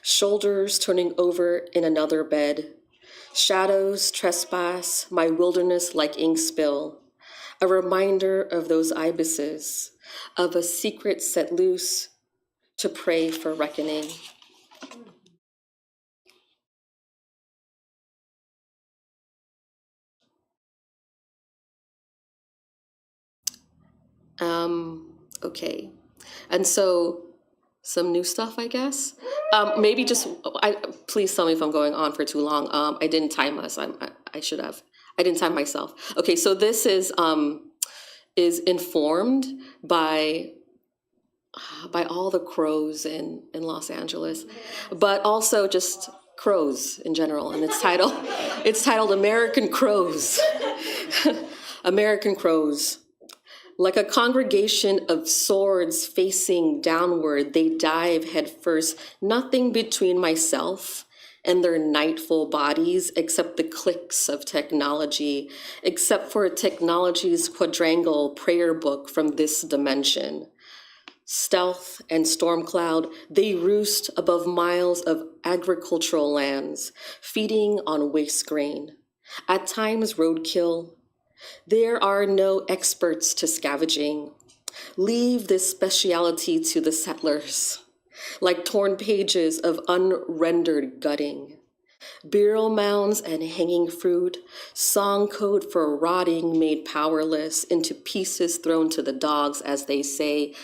shoulders turning over in another bed. Shadows trespass my wilderness like ink spill, a reminder of those ibises, of a secret set loose to pray for reckoning. Okay. And so some new stuff, I guess. Maybe just, please tell me if I'm going on for too long. I didn't time us. I should have. I didn't time myself. Okay, so this is informed by all the crows in Los Angeles, but also just crows in general. And it's titled American Crows. American Crows. Like a congregation of swords facing downward, they dive headfirst, nothing between myself and their nightful bodies except the clicks of technology, except for technology's quadrangle prayer book from this dimension. Stealth and storm cloud, they roost above miles of agricultural lands, feeding on waste grain. At times roadkill. There are no experts to scavenging. Leave this speciality to the settlers, like torn pages of unrendered gutting. Burial mounds and hanging fruit, song code for rotting made powerless, into pieces thrown to the dogs, as they say,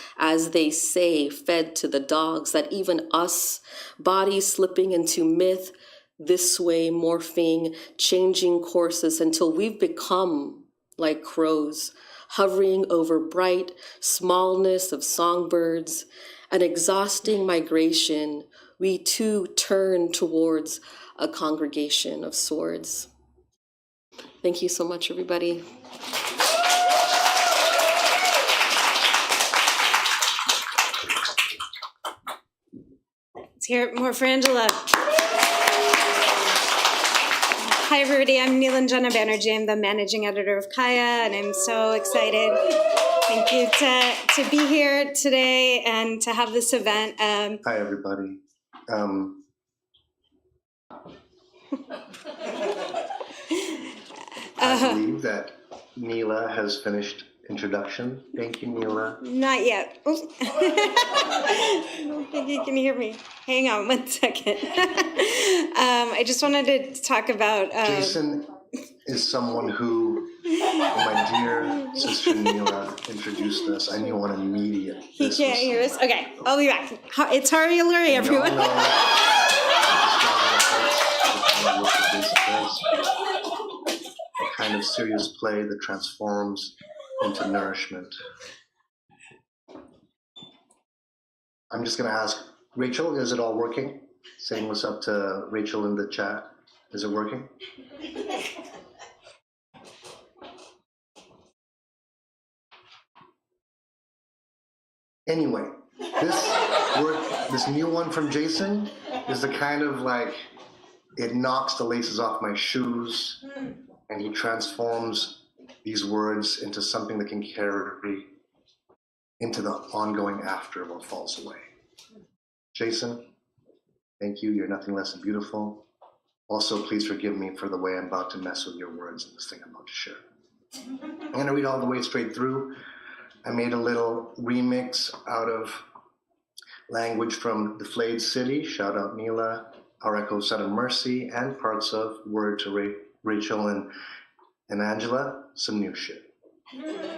fed to the dogs, that even us, bodies slipping into myth, this way morphing, changing courses until we've become like crows, hovering over bright smallness of songbirds, an exhausting migration, we too turn towards a congregation of swords. Thank you so much, everybody. Let's hear it more for Angela. Hi, everybody. I'm Nilanjana Banerjee. I'm the managing editor of Kaya, and I'm so excited. Thank you to be here today and to have this event. Hi, everybody. I believe that Neela has finished introduction. Thank you, Neela. Not yet. I don't think you can hear me. Hang on 1 second. I just wanted to talk about... Jason is someone who, my dear sister Neela, introduced us. I knew on immediate. He can't hear us? Okay, I'll be back. It's Hari Alluri, everyone. A kind of serious play that transforms into nourishment. I'm just going to ask Rachel, is it all working? Saying what's up to Rachel in the chat. Is it working? Anyway, this new one from Jason is the kind of like It knocks the laces off my shoes, and he transforms these words into something that can carry into the ongoing after what falls away. Jason, thank you. You're nothing less than beautiful. Also, please forgive me for the way I'm about to mess with your words in this thing I'm about to share. I'm going to read all the way straight through. I made a little remix out of language from the Flayed City, shout out Mila, Our Echo Son of Mercy, and parts of Word to Rachel and Angela, some new shit.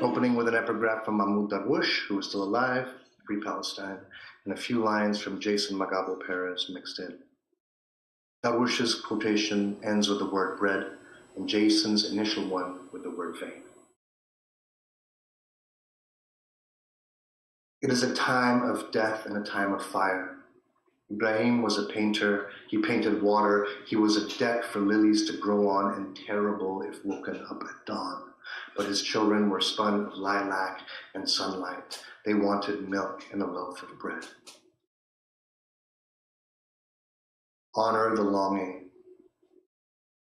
Opening with an epigraph from Mahmoud Darwish, who is still alive, Free Palestine, and a few lines from Jason Magabo Perez mixed in. Darwish's quotation ends with the word bread, and Jason's initial one with the word vein. It is a time of death and a time of fire. Ibrahim was a painter. He painted water. He was a deck for lilies to grow on and terrible if woken up at dawn. But his children were spun of lilac and sunlight. They wanted milk and a loaf of bread. Honor the longing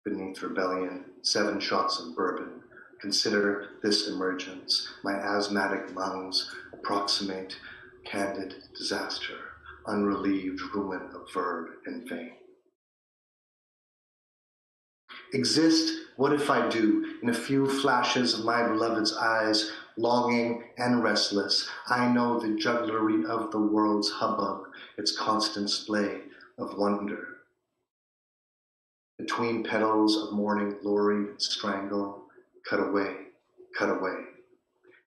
beneath rebellion, 7 shots of bourbon. Consider this emergence. My asthmatic lungs approximate candid disaster, unrelieved ruin of verb and vein. Exist, what if I do, in a few flashes of my beloved's eyes, longing and restless, I know the jugglery of the world's hubbub, its constant splay of wonder. Between petals of morning glory, strangle, cut away, cut away.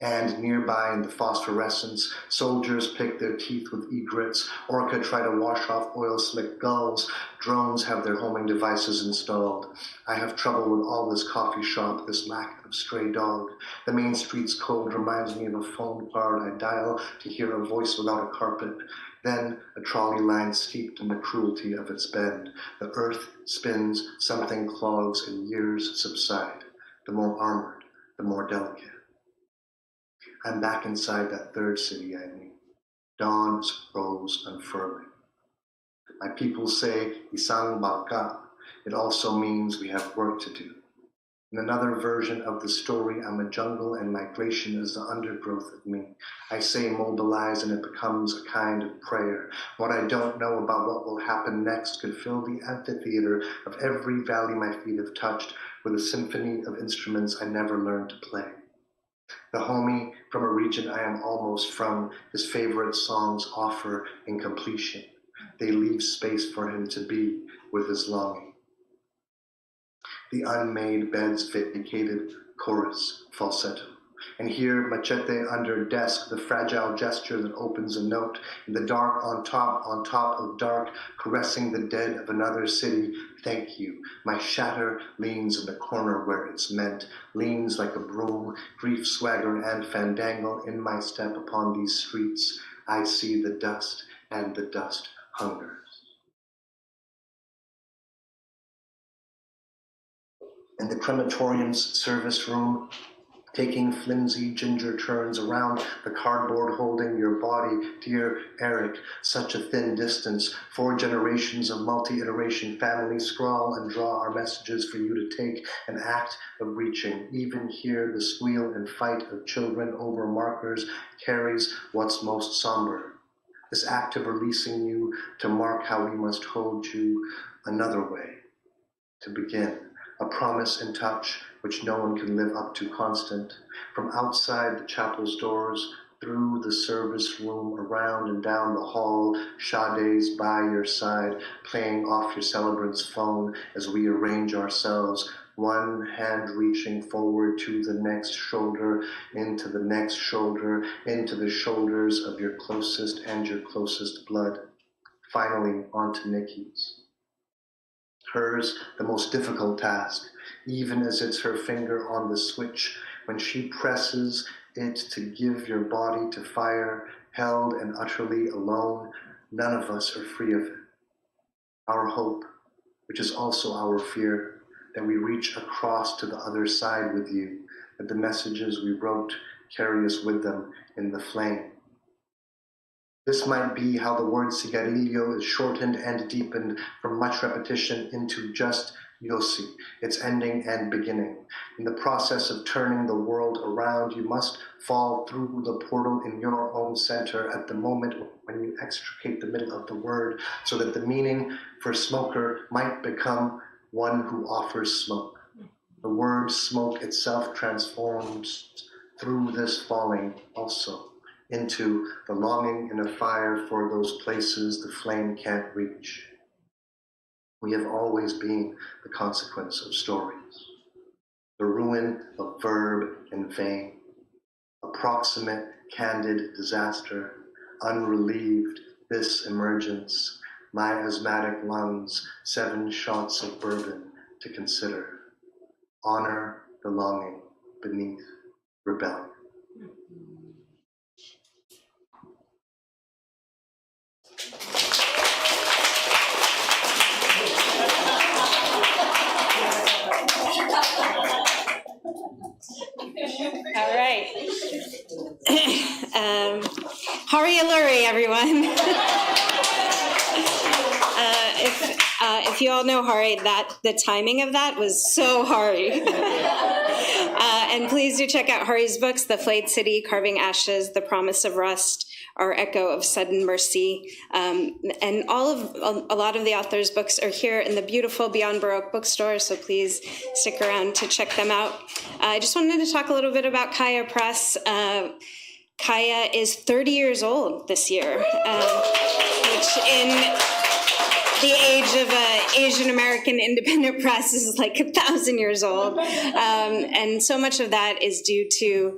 And nearby in the phosphorescence, soldiers pick their teeth with egrets, orca try to wash off oil-slick gulls, drones have their homing devices installed. I have trouble with all this coffee shop, this lack of stray dog. The main street's cold reminds me of a phone card I dial to hear a voice without a carpet. Then a trolley line steeped in the cruelty of its bend. The earth spins, something clogs, and years subside. The more armored, the more delicate. I'm back inside that third city I knew. Dawn's rose unfurling. My people say, Isang Balka. It also means we have work to do. In another version of the story, I'm a jungle and migration is the undergrowth of me. I say mobilize and it becomes a kind of prayer. What I don't know about what will happen next could fill the amphitheater of every valley my feet have touched with a symphony of instruments I never learned to play. The homie from a region I am almost from, his favorite songs offer incompletion. They leave space for him to be with his longing. The unmade beds vacated, chorus, falsetto. And here, machete under desk, the fragile gesture that opens a note. In the dark on top of dark, caressing the dead of another city. Thank you. My shatter leans in the corner where it's meant, leans like a broom, grief, swagger, and fandangle in my step upon these streets. I see the dust, and the dust hungers. In the crematorium's service room, taking flimsy ginger turns around the cardboard holding your body. Dear Eric, such a thin distance. 4 generations of multi-iteration families scrawl and draw our messages for you to take an act of reaching. Even here, the squeal and fight of children over markers carries what's most somber. This act of releasing you to mark how we must hold you another way. To begin, a promise and touch which no one can live up to constant. From outside the chapel's doors, through the service room, around and down the hall, Sade's by your side, playing off your celebrant's phone as we arrange ourselves, one hand reaching forward to the next shoulder, into the next shoulder, into the shoulders of your closest and your closest blood. Finally, onto Nikki's. Hers, the most difficult task, even as it's her finger on the switch, when she presses it to give your body to fire, held and utterly alone, none of us are free of it. Our hope, which is also our fear, that we reach across to the other side with you, that the messages we wrote carry us with them in the flame. This might be how the word cigarillo is shortened and deepened from much repetition into just yosi, its ending and beginning. In the process of turning the world around, you must fall through the portal in your own center at the moment when you extricate the middle of the word, so that the meaning for smoker might become one who offers smoke. The word smoke itself transforms through this falling also into the longing in a fire for those places the flame can't reach. We have always been the consequence of stories, the ruin of verb and vein, approximate, candid disaster, unrelieved this emergence, my asthmatic lungs, 7 shots of bourbon to consider. Honor the longing beneath rebellion. All right. Hari Alluri, everyone. If you all know Hari, the timing of that was so Hari. And please do check out Hari's books, The Flayed City, Carving Ashes, The Promise of Rust, Our Echo of Sudden Mercy. And a lot of the author's books are here in the beautiful Beyond Baroque bookstore, so please stick around to check them out. I just wanted to talk a little bit about Kaya Press. Kaya is 30 years old this year, which in the age of Asian American independent press is like 1,000 years old. And so much of that is due to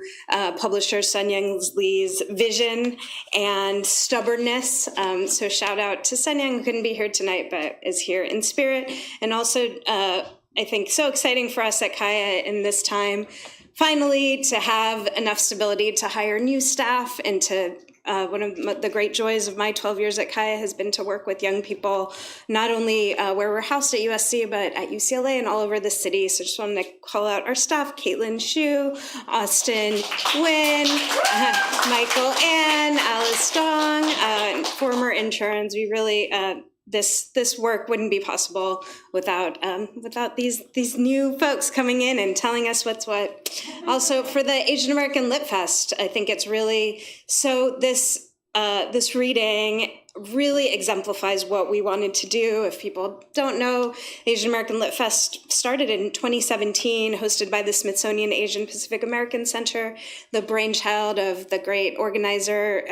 publisher Sun Young Lee's vision and stubbornness. So shout out to Sun Young, who couldn't be here tonight, but is here in spirit. And also, I think so exciting for us at Kaya in this time, finally, to have enough stability to hire new staff and to one of the great joys of my 12 years at Kaya has been to work with young people, not only where we're housed at USC, but at UCLA and all over the city. So just wanted to call out our staff, Caitlin Shu, Austin Nguyen, Michael Ann, Alice Dong, former interns. We really, this work wouldn't be possible without these new folks coming in and telling us what's what. Also, for the Asian American Lit Fest, I think it's really so this reading really exemplifies what we wanted to do. If people don't know, Asian American Lit Fest started in 2017, hosted by the Smithsonian Asian Pacific American Center, the brainchild of the great organizer,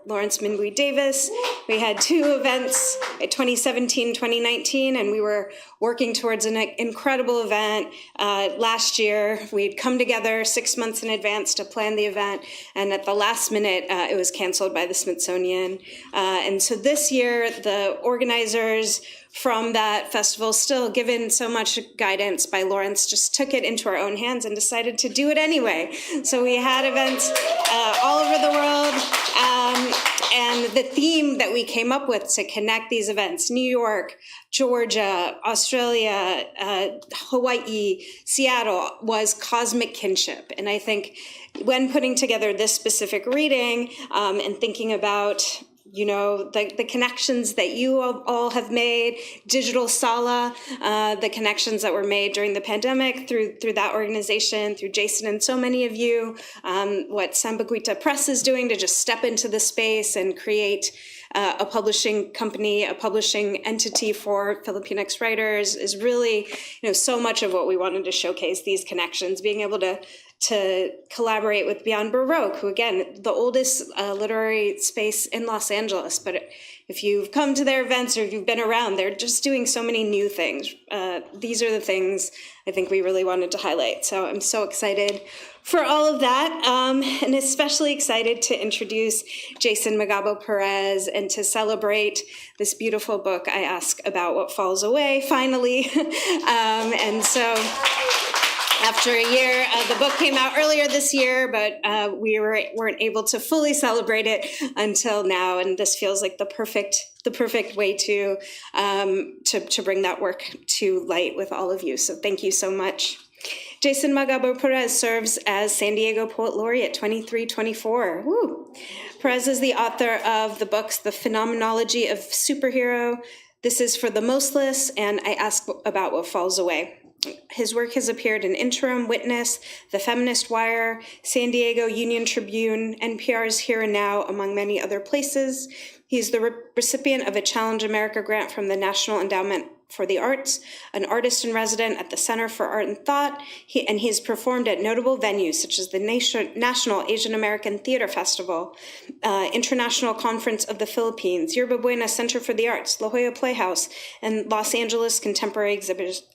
Lawrence Minbui Davis. We had 2 events, 2017, 2019, and we were working towards an incredible event. Last year, we'd come together 6 months in advance to plan the event, and at the last minute, it was canceled by the Smithsonian. And so this year, the organizers from that festival, still given so much guidance by Lawrence, just took it into our own hands and decided to do it anyway. So we had events all over the world, and the theme that we came up with to connect these events, New York, Georgia, Australia, Hawaii, Seattle, was cosmic kinship. And I think when putting together this specific reading and thinking about the connections that you all have made, Digital Sala, the connections that were made during the pandemic through that organization, through Jason and so many of you, what Sampaguita Press is doing to just step into the space and create a publishing company, a publishing entity for Filipinx writers is really, so much of what we wanted to showcase, these connections, being able to collaborate with Beyond Baroque, who, again, the oldest literary space in Los Angeles. But if you've come to their events or if you've been around, they're just doing so many new things. These are the things I think we really wanted to highlight. So I'm so excited for all of that, and especially excited to introduce Jason Magabo Perez and to celebrate this beautiful book, I Ask About What Falls Away, finally. And so after a year, the book came out earlier this year, but we weren't able to fully celebrate it until now, and this feels like the perfect way to bring that work to light with all of you. So thank you so much. Jason Magabo Perez serves as San Diego Poet Laureate 23-24. Woo! Perez is the author of the books The Phenomenology of Superhero, This Is for the Mostless, and I Ask About What Falls Away. His work has appeared in Interim, Witness, The Feminist Wire, San Diego Union Tribune, NPR's Here and Now, among many other places. He's the recipient of a Challenge America grant from the National Endowment for the Arts, an artist in resident at the Center for Art and Thought, he's performed at notable venues such as the National Asian American Theater Festival, International Conference of the Philippines, Yerba Buena Center for the Arts, La Jolla Playhouse, and Los Angeles Contemporary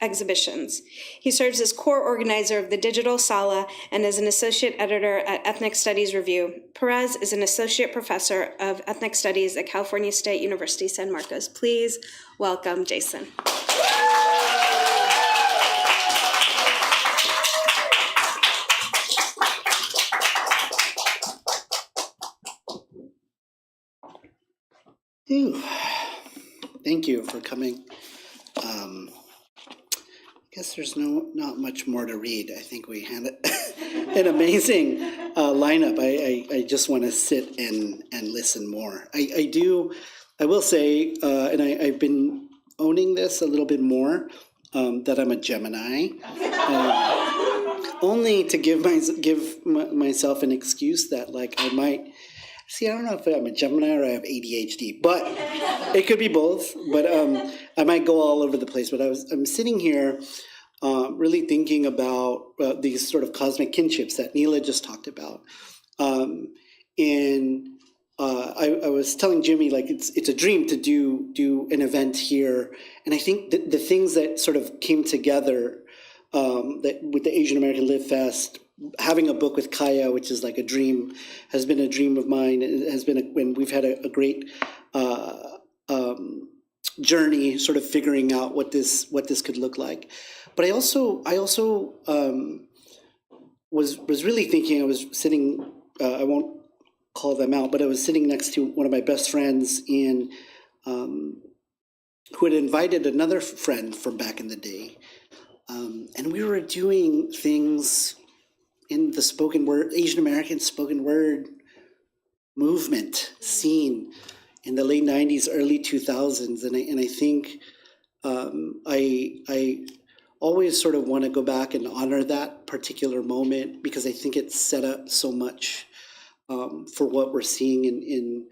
Exhibitions. He serves as core organizer of the Digital Sala and as an associate editor at Ethnic Studies Review. Perez is an associate professor of ethnic studies at California State University, San Marcos. Please welcome Jason. Thank you for coming. I guess there's not much more to read. I think we had an amazing lineup. I just want to sit and listen more. I will say, and I've been owning this a little bit more, that I'm a Gemini, only to give myself an excuse that like I might. See, I don't know if I'm a Gemini or I have ADHD, but it could be both. But I might go all over the place. But I'm sitting here really thinking about these sort of cosmic kinships that Neela just talked about. And I was telling Jimmy, like, it's a dream to do an event here. And I think the things that sort of came together that with the Asian American Live Fest, having a book with Kaya, which is like a dream, has been a dream of mine. It has been when we've had a great journey, sort of figuring out what this could look like. But I also was really thinking. I was sitting. I won't call them out, but I was sitting next to one of my best friends who had invited another friend from back in the day, and we were doing things in the spoken word, Asian American spoken word movement scene in the late 90s, early 2000s. And I think I always sort of want to go back and honor that particular moment because I think it set up so much for what we're seeing in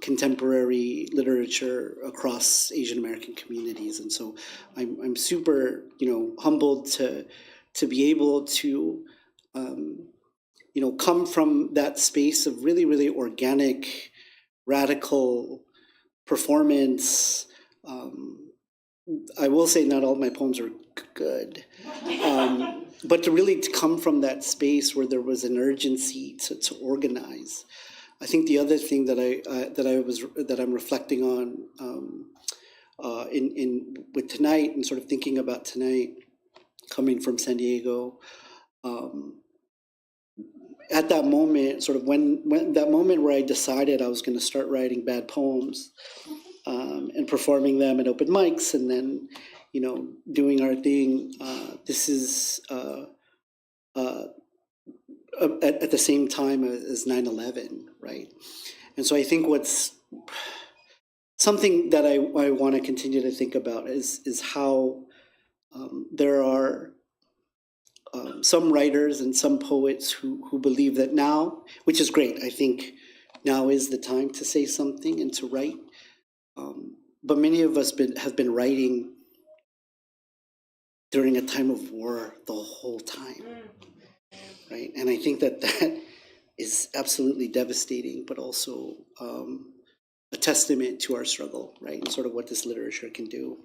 contemporary literature across Asian American communities. And so I'm super, humbled to be able to come from that space of really, really organic, radical performance. I will say not all my poems are good, but to come from that space where there was an urgency to organize. I think the other thing that I'm reflecting on with tonight and sort of thinking about tonight, coming from San Diego. At that moment, sort of when that moment where I decided I was going to start writing bad poems and performing them at open mics, and then doing our thing. This is at the same time as 9/11, right? And so I think what's something that I want to continue to think about is how there are some writers and some poets who believe that now, which is great, I think now is the time to say something and to write. But many of us have been writing during a time of war the whole time, right? And I think that is absolutely devastating, but also a testament to our struggle, right? And sort of what this literature can do.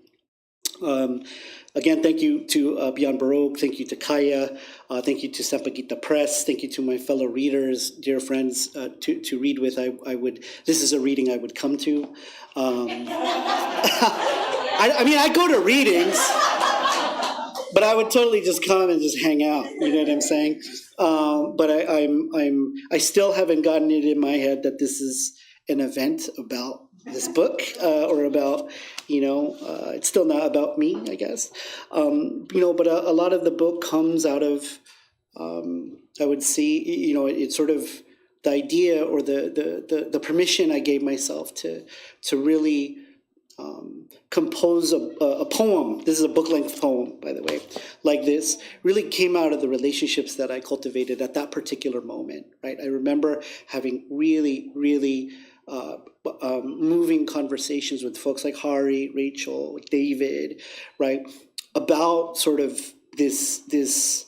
Again, thank you to Beyond Baroque, thank you to Kaya, thank you to Sampaguita Press, thank you to my fellow readers, dear friends to read with. This is a reading I would come to. I mean, I go to readings, but I would totally just come and just hang out, you know what I'm saying? But I still haven't gotten it in my head that this is an event about this book or about, it's still not about me, I guess. But a lot of the book comes out of, I would say, it's sort of the idea or the permission I gave myself to really compose a poem. This is a book-length poem, by the way, like this, really came out of the relationships that I cultivated at that particular moment, right? I remember having really, really moving conversations with folks like Hari, Rachel, David, right? About sort of this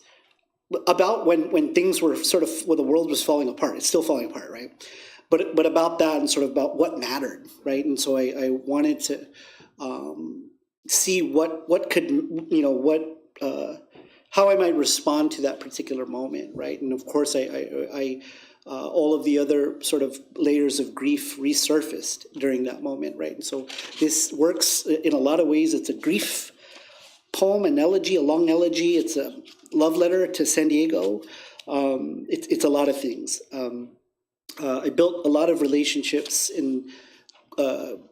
about when things were sort of, when the world was falling apart. It's still falling apart, right? But about that and sort of about what mattered, right? And so I wanted to see what could, how I might respond to that particular moment, right? And of course, I all of the other sort of layers of grief resurfaced during that moment, right? And so this works in a lot of ways. It's a grief poem, an elegy, a long elegy. It's a love letter to San Diego. It's a lot of things. I built a lot of relationships and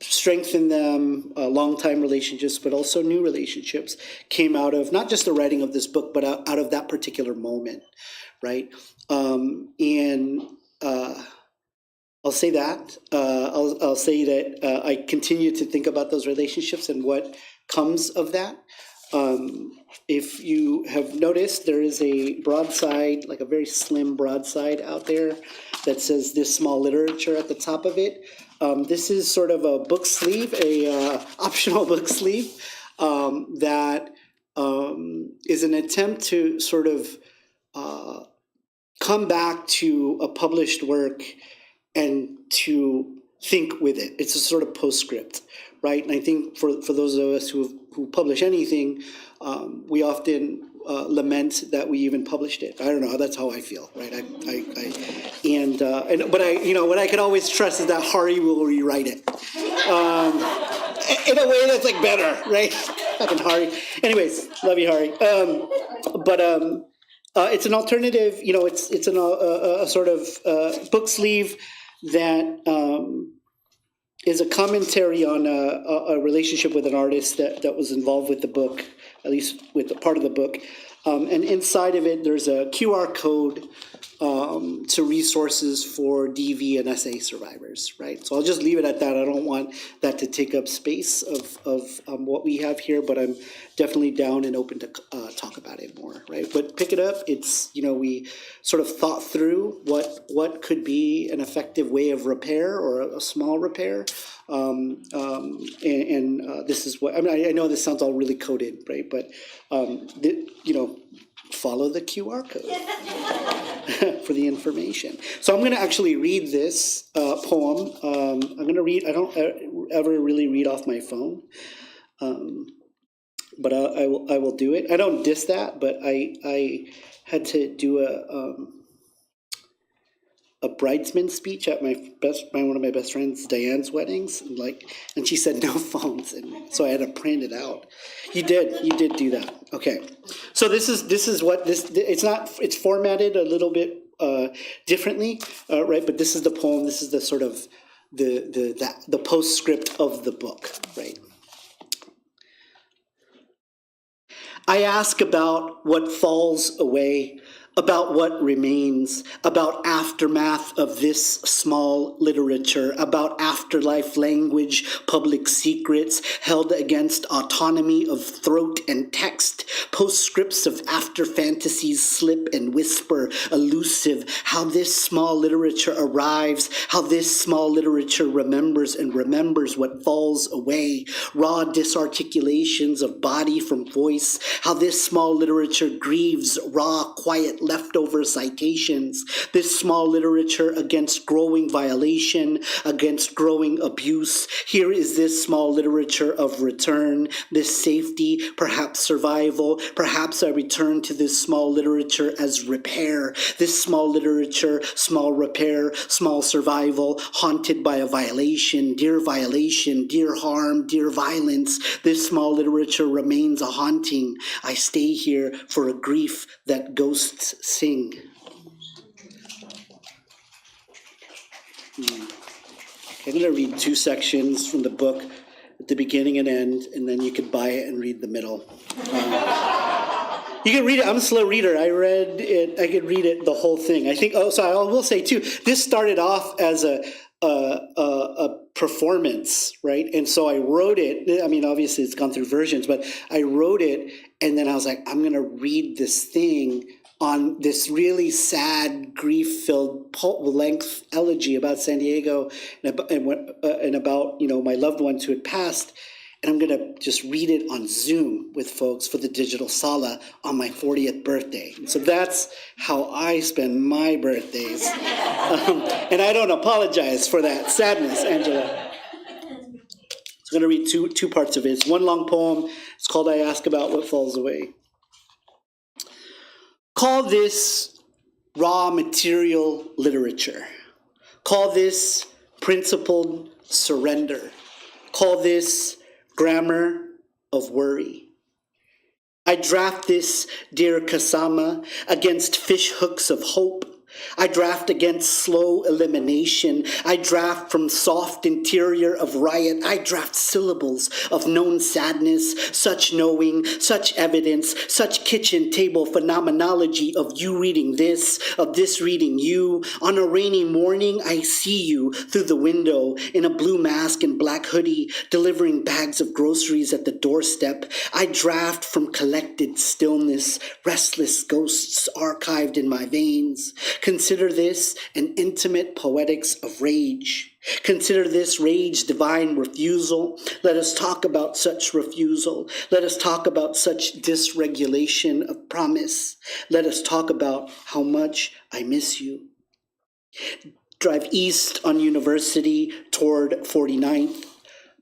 strengthened them, long-time relationships, but also new relationships came out of not just the writing of this book, but out of that particular moment, right? And I'll say that. I'll say that I continue to think about those relationships and what comes of that. If you have noticed, there is a broadside, like a very slim broadside out there that says "This Small Literature" at the top of it. This is sort of a book sleeve, a optional book sleeve that is an attempt to sort of come back to a published work and to think with it. It's a sort of postscript, right? And I think for those of us who publish anything, we often lament that we even published it. I don't know. That's how I feel, right? But what I can always trust is that Hari will rewrite it in a way that's like better, right? Fucking Hari. Anyways, love you, Hari. It's an alternative. It's a sort of book sleeve that is a commentary on a relationship with an artist that was involved with the book, at least with a part of the book. And inside of it, there's a QR code to resources for DV and SA survivors, right? So I'll just leave it at that. I don't want that to take up space of what we have here, but I'm definitely down and open to talk about it more, right? But pick it up. It's, we sort of thought through what could be an effective way of repair or a small repair. This is what, I know this sounds all really coded, right? But, follow the QR code for the information. So I'm going to actually read this poem. I'm going to read, I don't ever really read off my phone, but I will do it. I don't diss that, but I had to do a bridesmaid speech at one of my best friends Diane's weddings, and she said no phones, and so I had to print it out. You did do that. Okay, so this is what it's formatted a little bit differently, right? But this is the poem. This is the sort of the postscript of the book, right? I ask about what falls away, about what remains, about aftermath of this small literature, about afterlife language, public secrets held against autonomy of throat and text, postscripts of after fantasies slip and whisper, elusive, how this small literature arrives, how this small literature remembers and remembers what falls away, raw disarticulations of body from voice, how this small literature grieves raw, quiet leftover citations, this small literature against growing violation, against growing abuse. Here is this small literature of return, this safety, perhaps survival, perhaps a return to this small literature as repair, this small literature, small repair, small survival, haunted by a violation, dear harm, dear violence. This small literature remains a haunting. I stay here for a grief that ghosts sing. I'm going to read two sections from the book at the beginning and end, and then you could buy it and read the middle. You can read it. I'm a slow reader. I read it. I could read it the whole thing. I think. Oh, so I will say too. This started off as a performance, right? And so I wrote it. I mean, obviously it's gone through versions, but I wrote it, and then I was like, I'm gonna read this thing on this really sad, grief-filled length elegy about San Diego and about my loved ones who had passed. And I'm going to just read it on Zoom with folks for the Digital Sala on my 40th birthday. So that's how I spend my birthdays. And I don't apologize for that sadness, Angela. So I'm going to read two parts of it. It's one long poem. It's called I Ask About What Falls Away. Call this raw material literature. Call this principled surrender. Call this grammar of worry. I draft this, dear Kasama, against fish hooks of hope. I draft against slow elimination. I draft from soft interior of riot. I draft syllables of known sadness, such knowing, such evidence, such kitchen table phenomenology of you reading this, of this reading you. On a rainy morning, I see you through the window in a blue mask and black hoodie, delivering bags of groceries at the doorstep. I draft from collected stillness, restless ghosts archived in my veins. Consider this an intimate poetics of rage. Consider this rage divine refusal. Let us talk about such refusal. Let us talk about such dysregulation of promise. Let us talk about how much I miss you. Drive east on University toward 49th.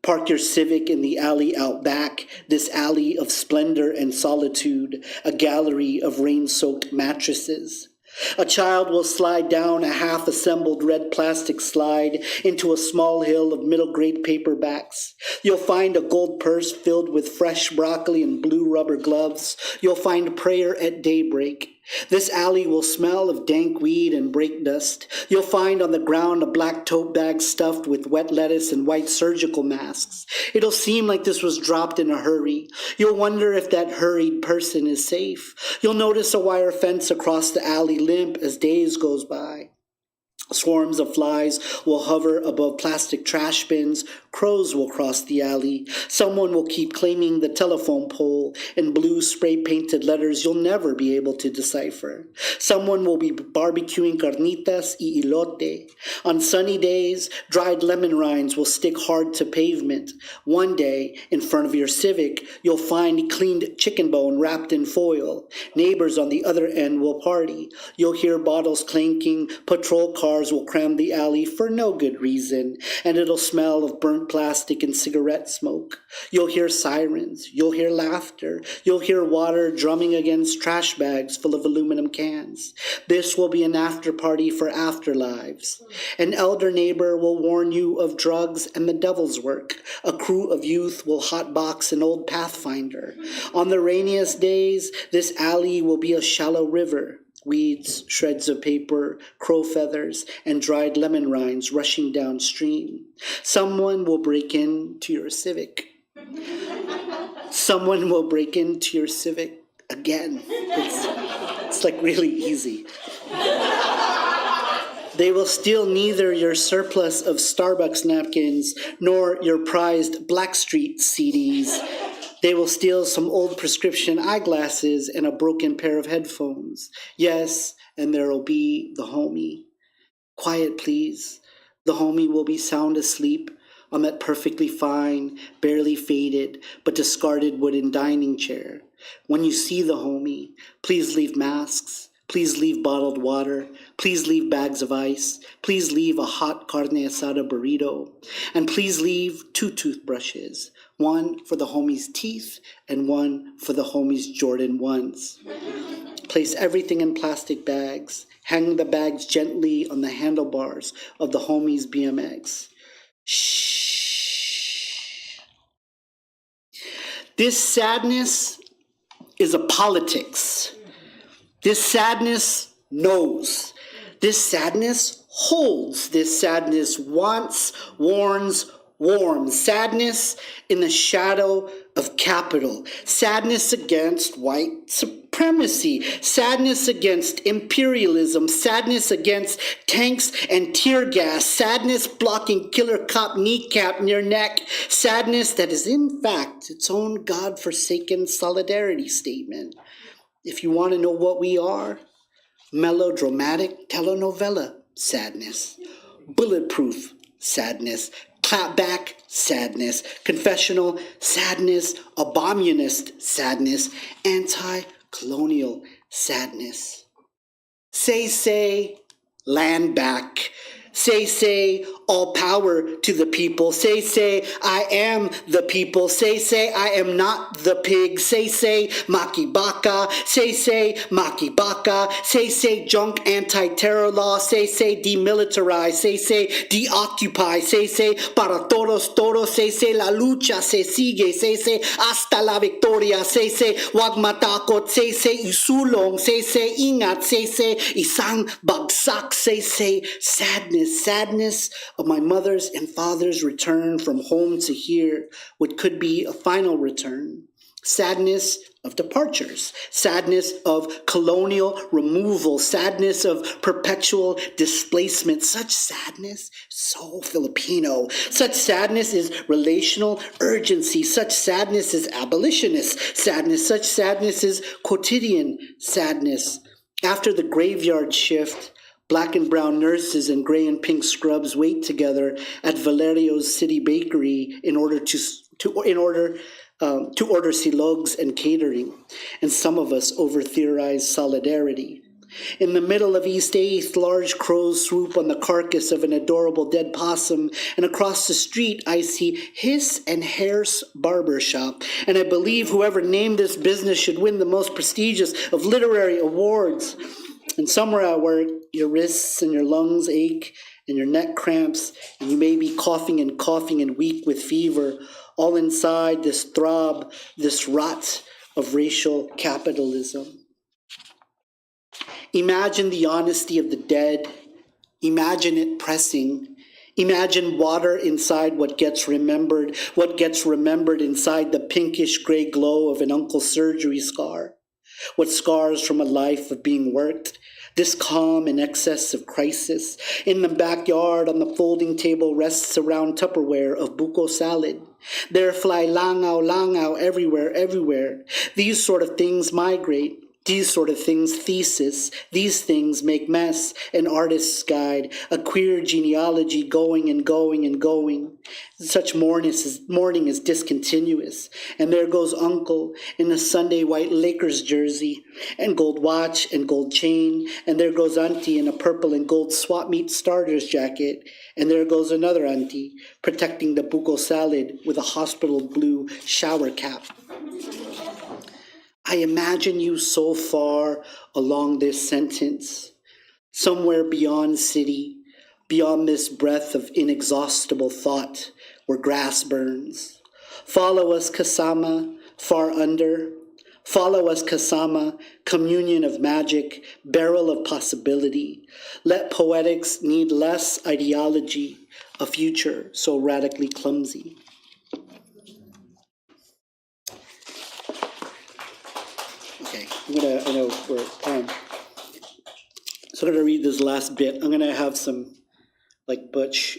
Park your Civic in the alley out back, this alley of splendor and solitude, a gallery of rain-soaked mattresses. A child will slide down a half-assembled red plastic slide into a small hill of middle-grade paperbacks. You'll find a gold purse filled with fresh broccoli and blue rubber gloves. You'll find prayer at daybreak. This alley will smell of dank weed and brake dust. You'll find on the ground a black tote bag stuffed with wet lettuce and white surgical masks. It'll seem like this was dropped in a hurry. You'll wonder if that hurried person is safe. You'll notice a wire fence across the alley limp as days goes by. Swarms of flies will hover above plastic trash bins. Crows will cross the alley. Someone will keep claiming the telephone pole in blue spray-painted letters you'll never be able to decipher. Someone will be barbecuing carnitas y elote. On sunny days, dried lemon rinds will stick hard to pavement. One day, in front of your Civic, you'll find cleaned chicken bone wrapped in foil. Neighbors on the other end will party. You'll hear bottles clanking. Patrol cars will cram the alley for no good reason, and it'll smell of burnt plastic and cigarette smoke. You'll hear sirens. You'll hear laughter. You'll hear water drumming against trash bags full of aluminum cans. This will be an after party for afterlives. An elder neighbor will warn you of drugs and the devil's work. A crew of youth will hotbox an old Pathfinder. On the rainiest days, this alley will be a shallow river. Weeds, shreds of paper, crow feathers, and dried lemon rinds rushing downstream. Someone will break into your Civic. Someone will break into your Civic again. It's like really easy. They will steal neither your surplus of Starbucks napkins nor your prized Blackstreet CDs. They will steal some old prescription eyeglasses and a broken pair of headphones. Yes, and there'll be the homie. Quiet, please. The homie will be sound asleep on that perfectly fine, barely faded, but discarded wooden dining chair. When you see the homie, please leave masks. Please leave bottled water. Please leave bags of ice. Please leave a hot carne asada burrito. And please leave 2 toothbrushes. One for the homie's teeth and one for the homie's Jordan 1s. Place everything in plastic bags. Hang the bags gently on the handlebars of the homie's BMX. Shh. This sadness is a politics. This sadness knows. This sadness holds this sadness, wants, warns, warms. Sadness in the shadow of capital. Sadness against white supremacy. Sadness against imperialism. Sadness against tanks and tear gas. Sadness blocking killer cop kneecap near neck. Sadness that is in fact its own God-forsaken solidarity statement. If you want to know what we are, melodramatic telenovela sadness, bulletproof sadness, clapback sadness, confessional sadness, abominist sadness, anti-colonial sadness. Say, land back. Say, all power to the people. Say, I am the people. Say, I am not the pig. Say, makibaka. Say, makibaka. Say, junk anti-terror law. Say, demilitarize. Say, deoccupy. Say, para todos. Say, la lucha se sigue. Say, hasta la victoria. Say, wag matakot. Say, isulong. Say, ingat. Say, isang bagsak. Say, sadness of my mother's and father's return from home to here, what could be a final return. Sadness of departures, sadness of colonial removal, sadness of perpetual displacement. Such sadness, so Filipino. Such sadness is relational urgency. Such sadness is abolitionist sadness. Such sadness is quotidian sadness. After the graveyard shift, Black and brown nurses in gray and pink scrubs wait together at Valerio's City Bakery in order to order silogs and catering, and some of us over-theorize solidarity. In the middle of East 8th, large crows swoop on the carcass of an adorable dead possum, and across the street I see His and Hair's barber shop, and I believe whoever named this business should win the most prestigious of literary awards. And somewhere at work, your wrists and your lungs ache, and your neck cramps, and you may be coughing and weak with fever, all inside this throb, this rot of racial capitalism. Imagine the honesty of the dead. Imagine it pressing. Imagine water inside what gets remembered inside the pinkish gray glow of an uncle's surgery scar. What scars from a life of being worked, this calm in excess of crisis. In the backyard on the folding table rests a round Tupperware of buko salad. There fly langaw everywhere. These sort of things migrate. These sort of things thesis. These things make mess, an artist's guide, a queer genealogy going and going. Such mourning is discontinuous. And there goes Uncle in a Sunday white Lakers jersey and gold watch and gold chain. And there goes Auntie in a purple and gold swap meet starters jacket. And there goes another Auntie protecting the buko salad with a hospital blue shower cap. I imagine you so far along this sentence, somewhere beyond city, beyond this breath of inexhaustible thought where grass burns. Follow us, Kasama, far under. Follow us, Kasama, communion of magic, barrel of possibility. Let poetics need less ideology, a future so radically clumsy. Okay, I know we're at time. So I'm gonna read this last bit. I'm gonna have some, like Butch,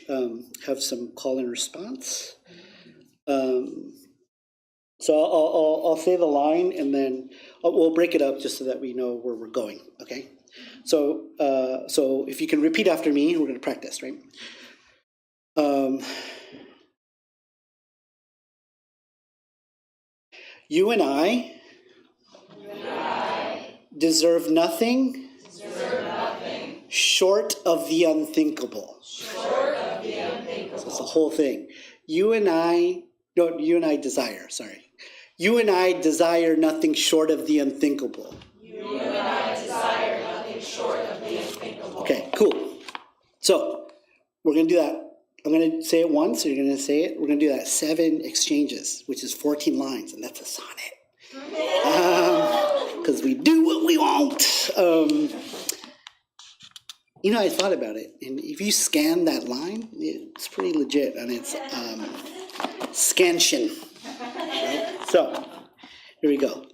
have some call and response. So I'll say the line and then we'll break it up just so that we know where we're going, okay? So if you can repeat after me, we're gonna practice, right? You and I deserve nothing short of the unthinkable. So it's the whole thing. You and I desire nothing short of the unthinkable. Okay, cool. So we're going to do that. I'm going to say it once, you're going to say it. We're going to do that 7 exchanges, which is 14 lines, and that's a sonnet. Because we do what we want. You know, I thought about it, and if you scan that line, it's pretty legit, and it's scansion. Right? So, here we go.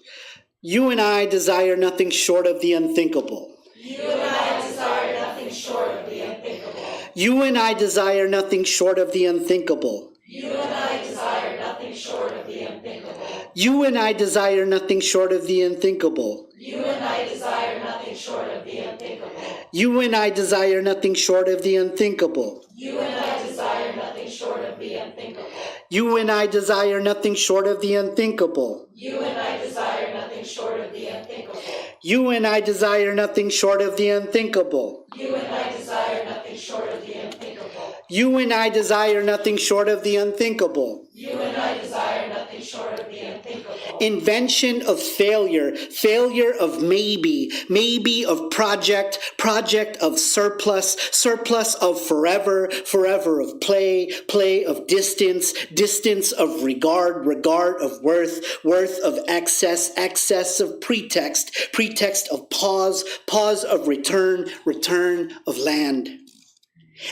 You and I desire nothing short of the unthinkable. You and I desire nothing short of the unthinkable. You and I desire nothing short of the unthinkable. You and I desire nothing short of the unthinkable. You and I desire nothing short of the unthinkable. You and I desire nothing short of the unthinkable. You and I desire nothing short of the unthinkable. You and I desire nothing short of the unthinkable. You and I desire nothing short of the unthinkable. You and I desire nothing short of the unthinkable. You and I desire nothing short of the unthinkable. You and I desire nothing short of the unthinkable. You and I desire nothing short of the unthinkable. You and I desire nothing short of the unthinkable. Invention of failure, failure of maybe, maybe of project, project of surplus, surplus of forever, forever of play, play of distance, distance of regard, regard of worth, worth of excess, excess of pretext, pretext of pause, pause of return, return of land.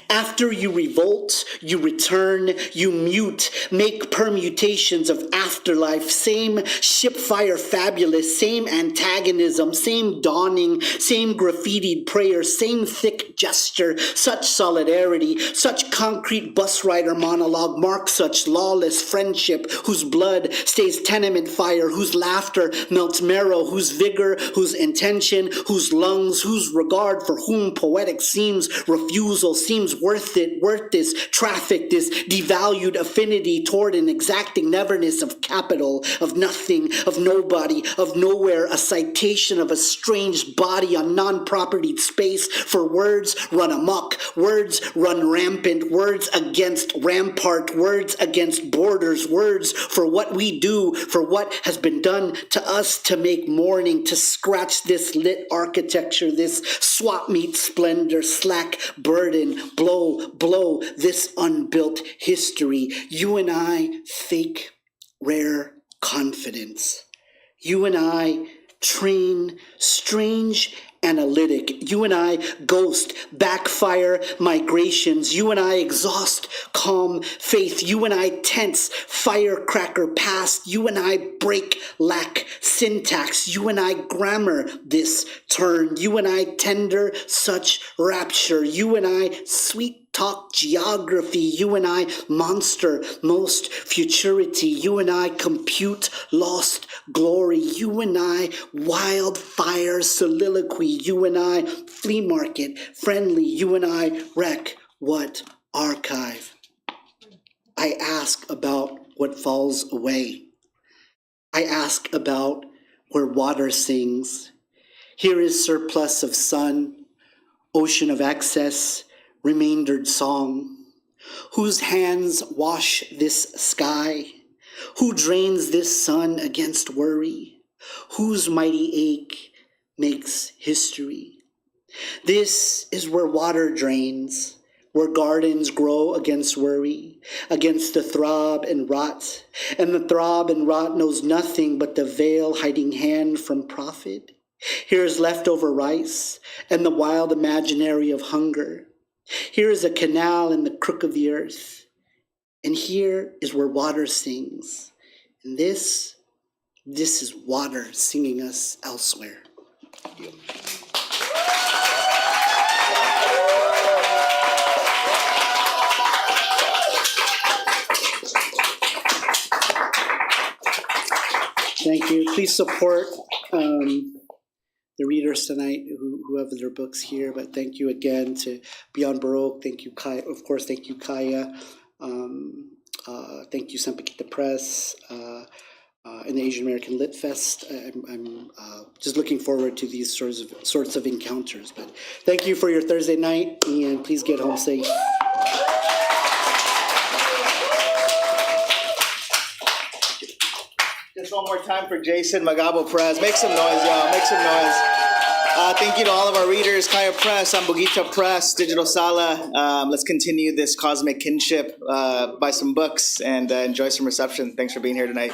After you revolt, you return, you mute, make permutations of afterlife, same shipfire fabulous, same antagonism, same dawning, same graffitied prayer, same thick gesture, such solidarity, such concrete bus rider monologue, mark such lawless friendship, whose blood stays tenement fire, whose laughter melts marrow, whose vigor, whose intention, whose lungs, whose regard for whom poetic seems, refusal seems worth it, worth this, traffic, this devalued affinity toward an exacting neverness of capital, of nothing, of nobody, of nowhere, a citation of a strange body on non-propertied space, for words run amok, words run rampant, words against rampart, words against borders, words for what we do, for what has been done to us to make mourning, to scratch this lit architecture, this swap meet splendor, slack burden, blow, blow this unbuilt history. You and I, fake, rare confidence. You and I, train, strange, analytic. You and I, ghost, backfire, migrations. You and I, exhaust, calm, faith. You and I, tense, firecracker, past. You and I, break, lack, syntax. You and I, grammar, this turn. You and I, tender, such rapture. You and I, sweet talk geography. You and I, monster, most futurity. You and I, compute, lost glory. You and I, wildfire, soliloquy. You and I, flea market, friendly. You and I, wreck, what, archive. I ask about what falls away. I ask about where water sings. Here is surplus of sun, ocean of excess, remaindered song. Whose hands wash this sky? Who drains this sun against worry? Whose mighty ache makes history? This is where water drains, where gardens grow against worry, against the throb and rot, and the throb and rot knows nothing but the veil hiding hand from profit. Here is leftover rice and the wild imaginary of hunger. Here is a canal in the crook of the earth, and here is where water sings. And this is water singing us elsewhere. Thank you. Please support the readers tonight who have their books here, but thank you again to Beyond Baroque. Thank you, Kaya. Of course, thank you, Kaya. Thank you, Sampaguita Press, and the Asian American Lit Fest. I'm just looking forward to these sorts of encounters. But thank you for your Thursday night, and please get home safe. Just one more time for Jason Magabo Perez. Make some noise, y'all. Make some noise. Thank you to all of our readers, Kaya Press, Sampaguita Press, Digital Sala. Let's continue this cosmic kinship, buy some books, and enjoy some reception. Thanks for being here tonight.